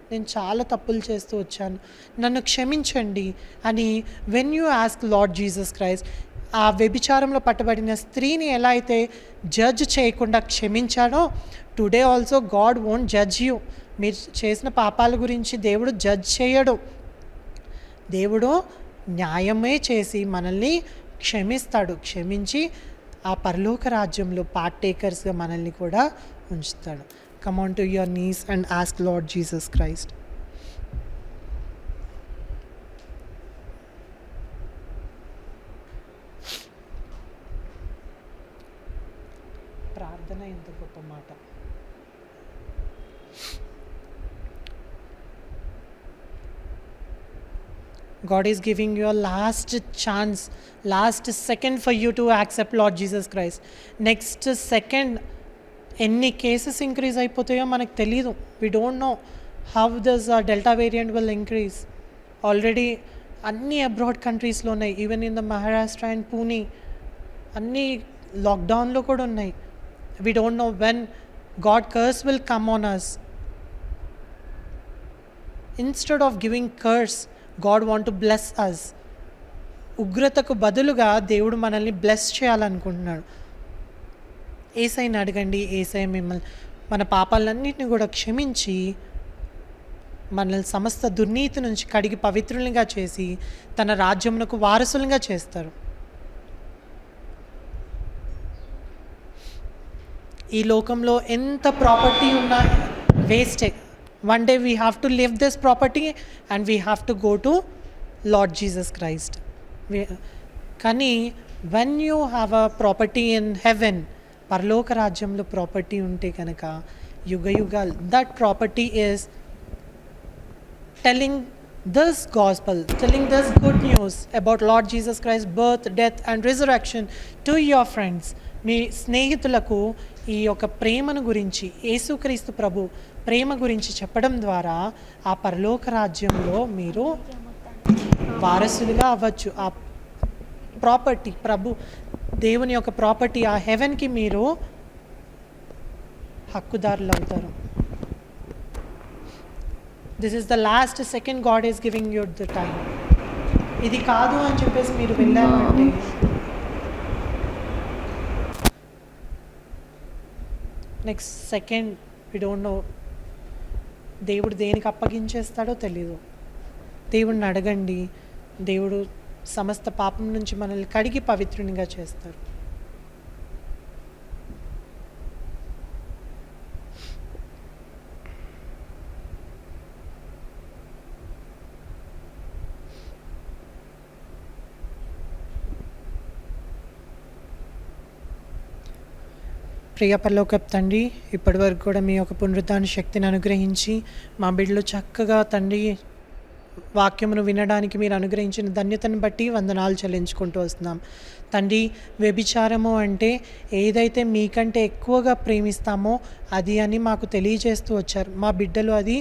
నేను చాలా తప్పులు చేస్తూ వచ్చాను, నన్ను క్షమించండి అని. When you ask Lord Jesus Christ, ఆ వ్యభిచారంలో పట్టబడిన స్త్రీని ఎలా అయితే జడ్జ్ చేయకుండా క్షమించాడో, today also God won't judge you. మీరు చేసిన పాపాల గురించి దేవుడు జడ్జ్ చేయడు. దేవుడు న్యాయమే చేసి మనల్ని క్షమిస్తాడు. క్షమించి ఆ పరలోక రాజ్యంలో పార్టేకర్స్గా మనల్ని కూడా ఉంచుతాడు. Come on to your knees and ask Lord Jesus Christ. ప్రార్థన ఎంత గొప్ప మాట. God is giving you a last chance, last second for you to accept Lord Jesus Christ. Next second ఎన్ని కేసెస్ ఇంక్రీజ్ అయిపోతాయో మనకు తెలీదు. We don't know how this delta variant will increase. Already అన్ని abroad కంట్రీస్లో ఉన్నాయి. Even in the Maharashtra and Pune అన్నీ లాక్డౌన్లో కూడా ఉన్నాయి. We don't know when God curse will come on us. Instead of giving curse, God want to bless us. ఉగ్రతకు బదులుగా దేవుడు మనల్ని బ్లెస్ చేయాలనుకుంటున్నాడు. యేసయ్యని అడగండి, యేసయ్య మిమ్మల్ని మన పాపాలన్నింటినీ కూడా క్షమించి మనల్ని సమస్త దుర్నీతి నుంచి కడిగి పవిత్రులుగా చేసి తన రాజ్యమునకు వారసులుగా చేస్తారు. ఈ లోకంలో ఎంత ప్రాపర్టీ ఉన్నా వేస్టే. One day we have to leave this property and we have to go to Lord Jesus Christ. కానీ when you have a property in heaven, పరలోక రాజ్యంలో ప్రాపర్టీ ఉంటే కనుక యుగ యుగాలు that property is telling this gospel, telling this good news about Lord Jesus Christ's birth, death and resurrection to your friends. మీ స్నేహితులకు ఈ యొక్క ప్రేమను గురించి, యేసుక్రీస్తు ప్రభు ప్రేమ గురించి చెప్పడం ద్వారా ఆ పరలోక రాజ్యంలో మీరు వారసులుగా అవ్వచ్చు. ఆ ప్రాపర్టీ, ప్రభు దేవుని యొక్క ప్రాపర్టీ, ఆ హెవెన్కి మీరు హక్కుదారులు అవుతారు. This is the last second God is giving you the time. ఇది కాదు అని చెప్పేసి మీరు వెళ్ళారంటే next second we don't know దేవుడు దేనికి అప్పగించేస్తాడో తెలీదు. దేవుడిని అడగండి, దేవుడు సమస్త పాపం నుంచి మనల్ని కడిగి పవిత్రునిగా చేస్తారు. ప్రియ పరలోకపు తండ్రి, ఇప్పటి వరకు కూడా మీ యొక్క పునరుద్ధాన శక్తిని అనుగ్రహించి మా బిడ్డలు చక్కగా తండ్రి వాక్యమును వినడానికి మీరు అనుగ్రహించిన ధన్యతను బట్టి వందనాలు చెల్లించుకుంటూ వస్తున్నాం. తండ్రి, వ్యభిచారము అంటే ఏదైతే మీకంటే ఎక్కువగా ప్రేమిస్తామో అది అని మాకు తెలియజేస్తూ వచ్చారు. మా బిడ్డలు అది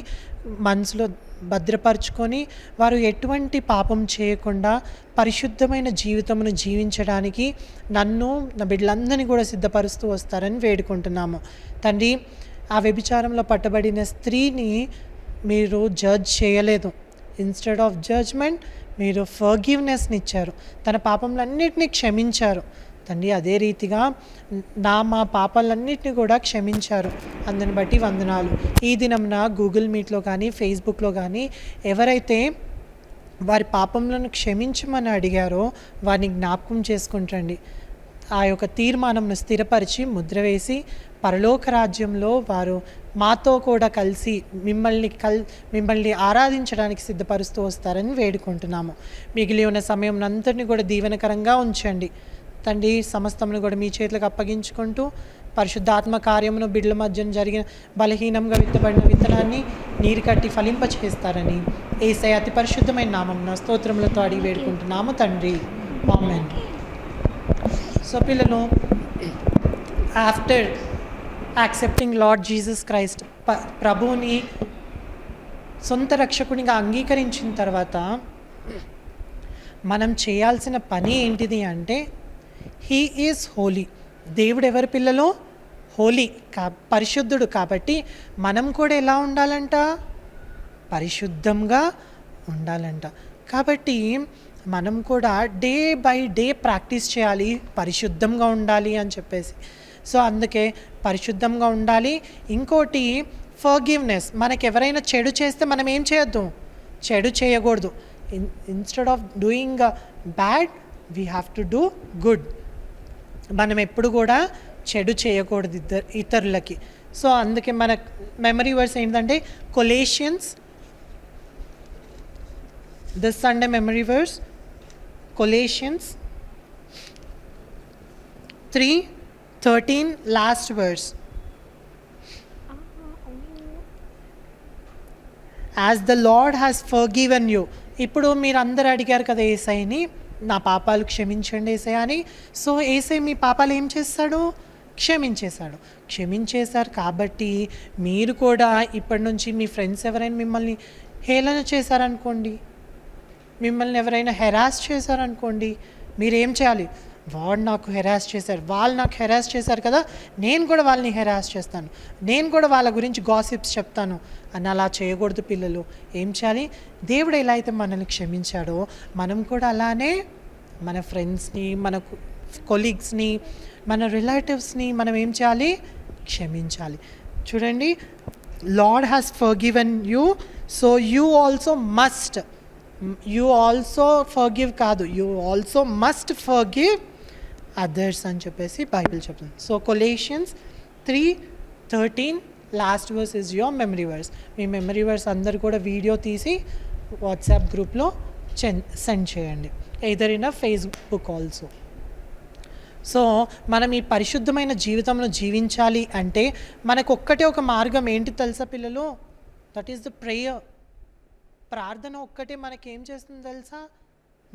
మనసులో భద్రపరుచుకొని వారు ఎటువంటి పాపం చేయకుండా పరిశుద్ధమైన జీవితమును జీవించడానికి నన్ను, నా బిడ్డలందరినీ కూడా సిద్ధపరుస్తూ వస్తారని వేడుకుంటున్నాము. తండ్రి, ఆ వ్యభిచారంలో పట్టబడిన స్త్రీని మీరు జడ్జ్ చేయలేదు. ఇన్స్టెడ్ ఆఫ్ జడ్జ్మెంట్ మీరు ఫర్గివ్నెస్ని ఇచ్చారు, తన పాపములన్నిటినీ క్షమించారు. తండ్రి అదే రీతిగా మా పాపాలన్నిటిని కూడా క్షమించారు. అందుని బట్టి వందనాలు. ఈ దినంన గూగుల్ మీట్లో కానీ ఫేస్బుక్లో కానీ ఎవరైతే వారి పాపములను క్షమించమని అడిగారో వారిని జ్ఞాపకం చేసుకుంటండి. ఆ యొక్క తీర్మానంను స్థిరపరిచి ముద్ర వేసి పరలోక రాజ్యంలో వారు మాతో కూడా కలిసి మిమ్మల్ని ఆరాధించడానికి సిద్ధపరుస్తూ వస్తారని వేడుకుంటున్నాము. మిగిలి ఉన్న సమయం అంతటిని కూడా దీవెనకరంగా ఉంచండి తండ్రి. సమస్తమును కూడా మీ చేతులకు అప్పగించుకుంటూ పరిశుద్ధాత్మ కార్యమును బిడ్డల మధ్యన జరిగిన బలహీనంగా విత్తబడిన విత్తనాన్ని నీరు కట్టి ఫలింపచేస్తారని యేసయ్య అతి పరిశుద్ధమైన నామమున స్తోత్రములతో అడిగి వేడుకుంటున్నాము తండ్రి. ఆమేన్. సో పిల్లలు, after accepting lord Jesus Christ, ప్రభువుని సొంత రక్షకునిగా అంగీకరించిన తర్వాత మనం చేయాల్సిన పని ఏంటిది అంటే, హీ ఈజ్ హోలీ. దేవుడు ఎవరి పిల్లలు? హోలీ, పరిశుద్ధుడు. కాబట్టి మనం కూడా ఎలా ఉండాలంట? పరిశుద్ధంగా ఉండాలంట. కాబట్టి మనం కూడా డే బై డే ప్రాక్టీస్ చేయాలి పరిశుద్ధంగా ఉండాలి అని చెప్పేసి. సో అందుకే పరిశుద్ధంగా ఉండాలి. ఇంకోటి ఫర్గివ్నెస్. మనకు ఎవరైనా చెడు చేస్తే మనం ఏం చేయొద్దు? చెడు చేయకూడదు. Instead of doing bad we have to do good. మనం ఎప్పుడు కూడా చెడు చేయకూడదు ఇతరులకి. సో అందుకే మన మెమరీ వర్స్ ఏంటంటే Colossians, this Sunday memory verse Colossians 3:13 last verse. As the Lord has forgiven you. ఇప్పుడు మీరు అందరు అడిగారు కదా యేసయ్యని, నా పాపాలు క్షమించండి యేసయ్య అని. సో యేసయ్య మీ పాపాలు ఏం చేస్తాడు? క్షమించేశారు. కాబట్టి మీరు కూడా ఇప్పటి నుంచి మీ ఫ్రెండ్స్ ఎవరైనా మిమ్మల్ని హేళన చేశారనుకోండి, మిమ్మల్ని ఎవరైనా హెరాస్ చేశారనుకోండి, మీరేం చేయాలి? వాడు నాకు హెరాస్ చేశారు, వాళ్ళు నాకు హెరాస్ చేశారు కదా, నేను కూడా వాళ్ళని హెరాస్ చేస్తాను, నేను కూడా వాళ్ళ గురించి గాసిప్స్ చెప్తాను అని అలా చేయకూడదు పిల్లలు. ఏం చేయాలి? దేవుడు ఎలా అయితే మనల్ని క్షమించాడో మనం కూడా అలానే మన ఫ్రెండ్స్ని, మన కొలీగ్స్ని, మన రిలేటివ్స్ని మనం ఏం చేయాలి? క్షమించాలి. చూడండి, Lord has forgiven you, so you also must. You also forgive కాదు, you also must forgive others అని చెప్పేసి బైబిల్ చెప్తుంది. So Colossians 3:13 last verse is your memory verse. మీ మెమరీ వర్స్ అందరు కూడా వీడియో తీసి వాట్సాప్ గ్రూప్లో సెండ్ చేయండి, either in a Facebook also. So మనం ఈ పరిశుద్ధమైన జీవితంలో జీవించాలి అంటే మనకు ఒక్కటే ఒక మార్గం ఏంటి తెలుసా పిల్లలు? That is the prayer. ప్రార్థన ఒక్కటే మనకేం చేస్తుంది తెలుసా?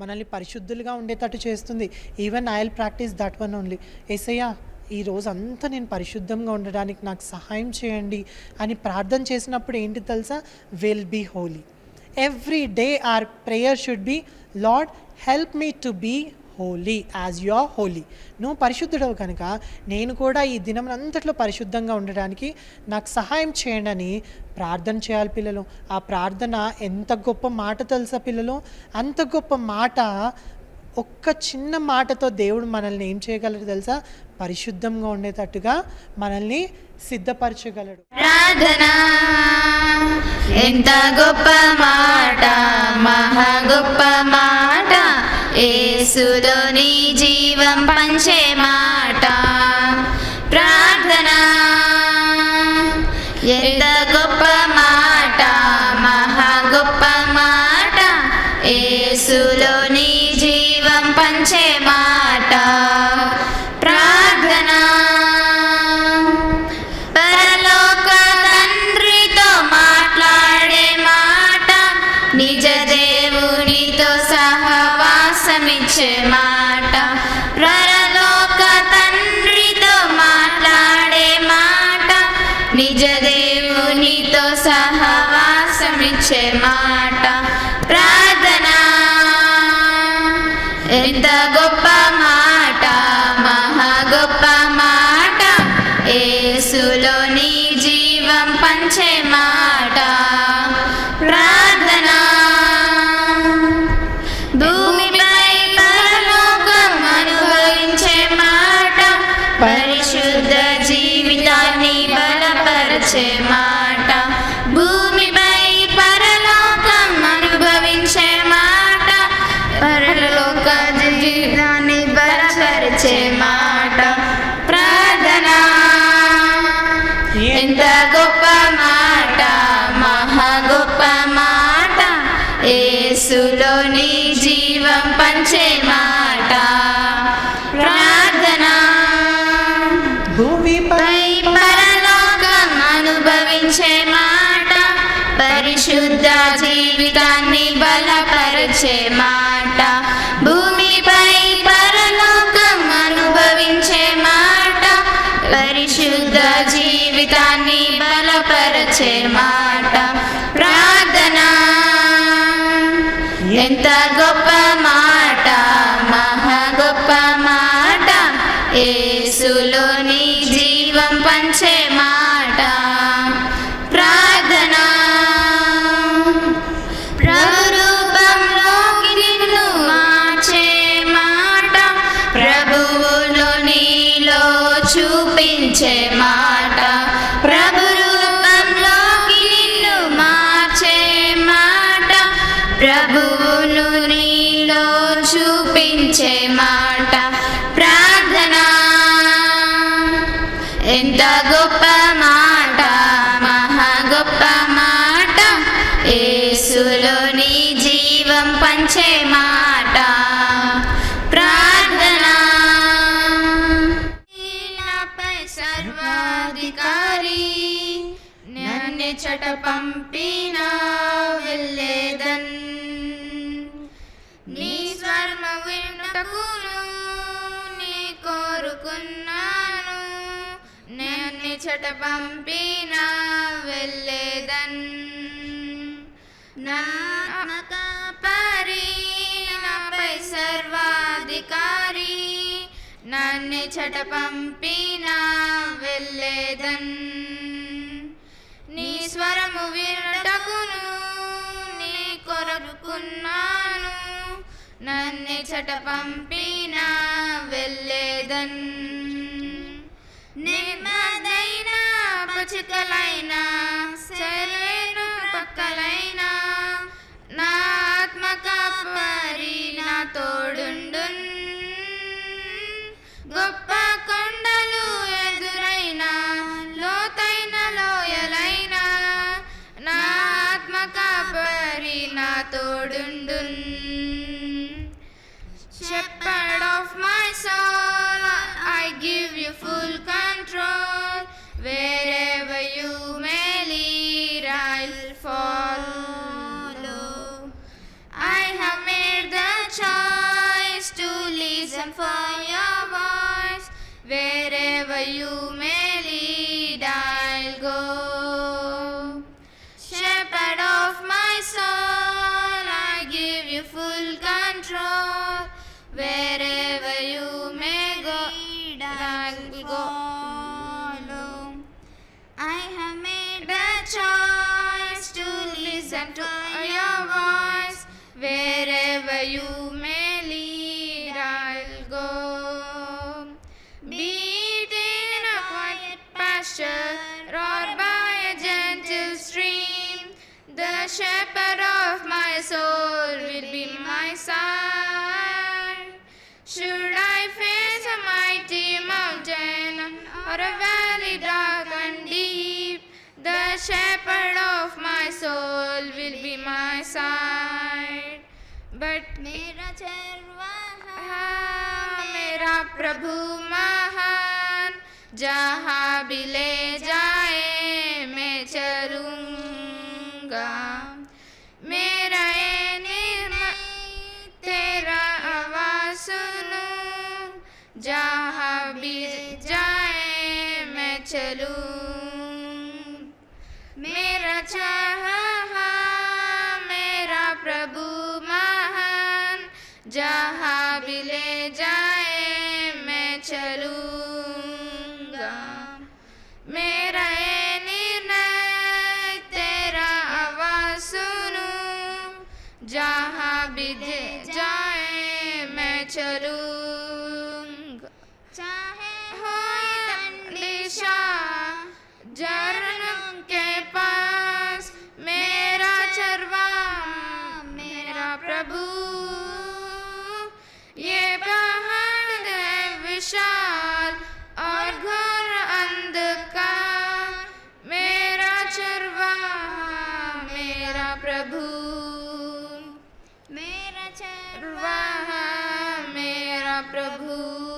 మనల్ని పరిశుద్ధులుగా ఉండేటట్టు చేస్తుంది. Even I will practice that one only. Yesayya ఈ రోజు అంతా నేను పరిశుద్ధంగా ఉండడానికి నాకు సహాయం చేయండి అని ప్రార్థన చేసినప్పుడు ఏంటి తెలుసా? Will be holy. Every day our prayer should be, Lord help me to be holy as you are holy. నువ్వు పరిశుద్ధుడవు కనుక నేను కూడా ఈ దినం అంతట్లో పరిశుద్ధంగా ఉండడానికి నాకు సహాయం చేయండి అని ప్రార్థన చేయాలి పిల్లలు. ఆ ప్రార్థన ఎంత గొప్ప మాట తెలుసా పిల్లలు? అంత గొప్ప మాట, ఒక్క చిన్న మాటతో దేవుడు మనల్ని ఏం చేయగలడు తెలుసా? పరిశుద్ధంగా ఉండేటట్టుగా మనల్ని సిద్ధపరచగలడు. ప్రార్థన ఎంత గొప్ప మాట, మహా గొప్ప మాట, యేసులో నీ జీవం పంచే మాట. ప్రార్థన ఎంత గొప్ప మాట, మహా గొప్ప మాట, యేసులో నీ జీవం పంచే మాట. ప్రార్థన పరలోక తండ్రితో మాట్లాడే మాట, నిజ దేవునితో సహవాసమిచ్చే మాట. పరలోక తండ్రితో మాట్లాడే మాట, నిజ దేవునితో సహవాసమిచ్చే మాట. ప్రార్థన ఎంత గొప్ప మాట, మహా గొప్ప మాట, యేసులో నీ జీవం పంచే మాట ప్రార్థన. భూమిపై పరలోకం అనుభవించే మాట పరిశుద్ధ జీవితాన్ని బలపరిచే మాట. భూమిపై పరలోకం అనుభవించే మాట పరలోక జీవితాన్ని బలపరిచే మాట ప్రార్థన. ఎంత గొప్ప మాట, మహా గొప్ప మాట, యేసులోని జీవం పంచే మాట ప్రార్థన. భూమిపై పరలోకం అనుభవించే మాట పరిశుద్ధ జీవితాన్ని బలపరిచే మాట. భూమిపై పరలోకం అనుభవించే మాట పరిశుద్ధ జీవితాన్ని బలపరిచే మాట ప్రార్థన. ఎంత గొప్ప మాట, మహా గొప్ప మాట, యేసులోని జీవం పంచే మాట ప్రార్థన. ప్రభు రూపంలోకి నిన్ను మార్చే మాట ప్రభువులో నీలో చూపించే మాట. ప్రభు రూపంలోకి నిన్ను మార్చే మాట ప్రభువును నీలో చూపించే మాట ప్రార్థన. ఎంత గొప్ప మాట, మహా గొప్ప మాట, యేసులోని జీవం పంచే మాట ప్రార్థన. నాపై సర్వాధికారి నన్ను చట పంపిన వెళ్ళేదన్. నీ స్వర్మ వినుటకును నీ కోరుకున్నాను నన్ను చట పంపిన వెళ్ళేదన్. నా ఆత్మకాపరి నాపై సర్వాధికారి నన్ను చట పంపిన వెళ్ళేదన్. నీ స్వరము వినుటకును నీ కొరకున్నాను నన్ను చట పంపిన వెళ్ళేదన్. నెమ్మదైన పచికలైన సరైన పక్కలైన నా ఆత్మకాపరి నా తోడుండున్. గొప్ప కొండలు ఎదురైన లోతైన లోయలైన నా ఆత్మకాపరి నా తోడుండున్. Shepherd of my soul, I give you full control. Wherever you may lead, I'll follow. I have made the choice to listen for your voice. Wherever you may lead, I'll go. Shepherd of my soul, I give you full control. Wherever you may go, I'll follow. I have made the choice to listen to your voice. Wherever you may lead, I'll go. Be it in a quiet pasture or by a gentle stream, the shepherd of my soul will be my side. Should I face a mighty mountain or a valley dark and deep, the shepherd of my soul will be my side. But मेरा चरवाहा मेरा प्रभु महान, जहाँ भी ले जाए मैं चलूँगा. मेरा ये निर्णय तेरा आवाज़ सुनूं, जहाँ भी जाए मैं चलूँ. मेरा चाहा मेरा प्रभु महान, जहाँ भी ले जाए मैं चलूँगा. मेरा ये निर्णय दिशा झरनों के पास मेरा चरवा मेरा प्रभु। ये पहाड़ है विशाल और घोर अंधकार, मेरा चरवा मेरा प्रभु। मेरा चरवा मेरा प्रभु।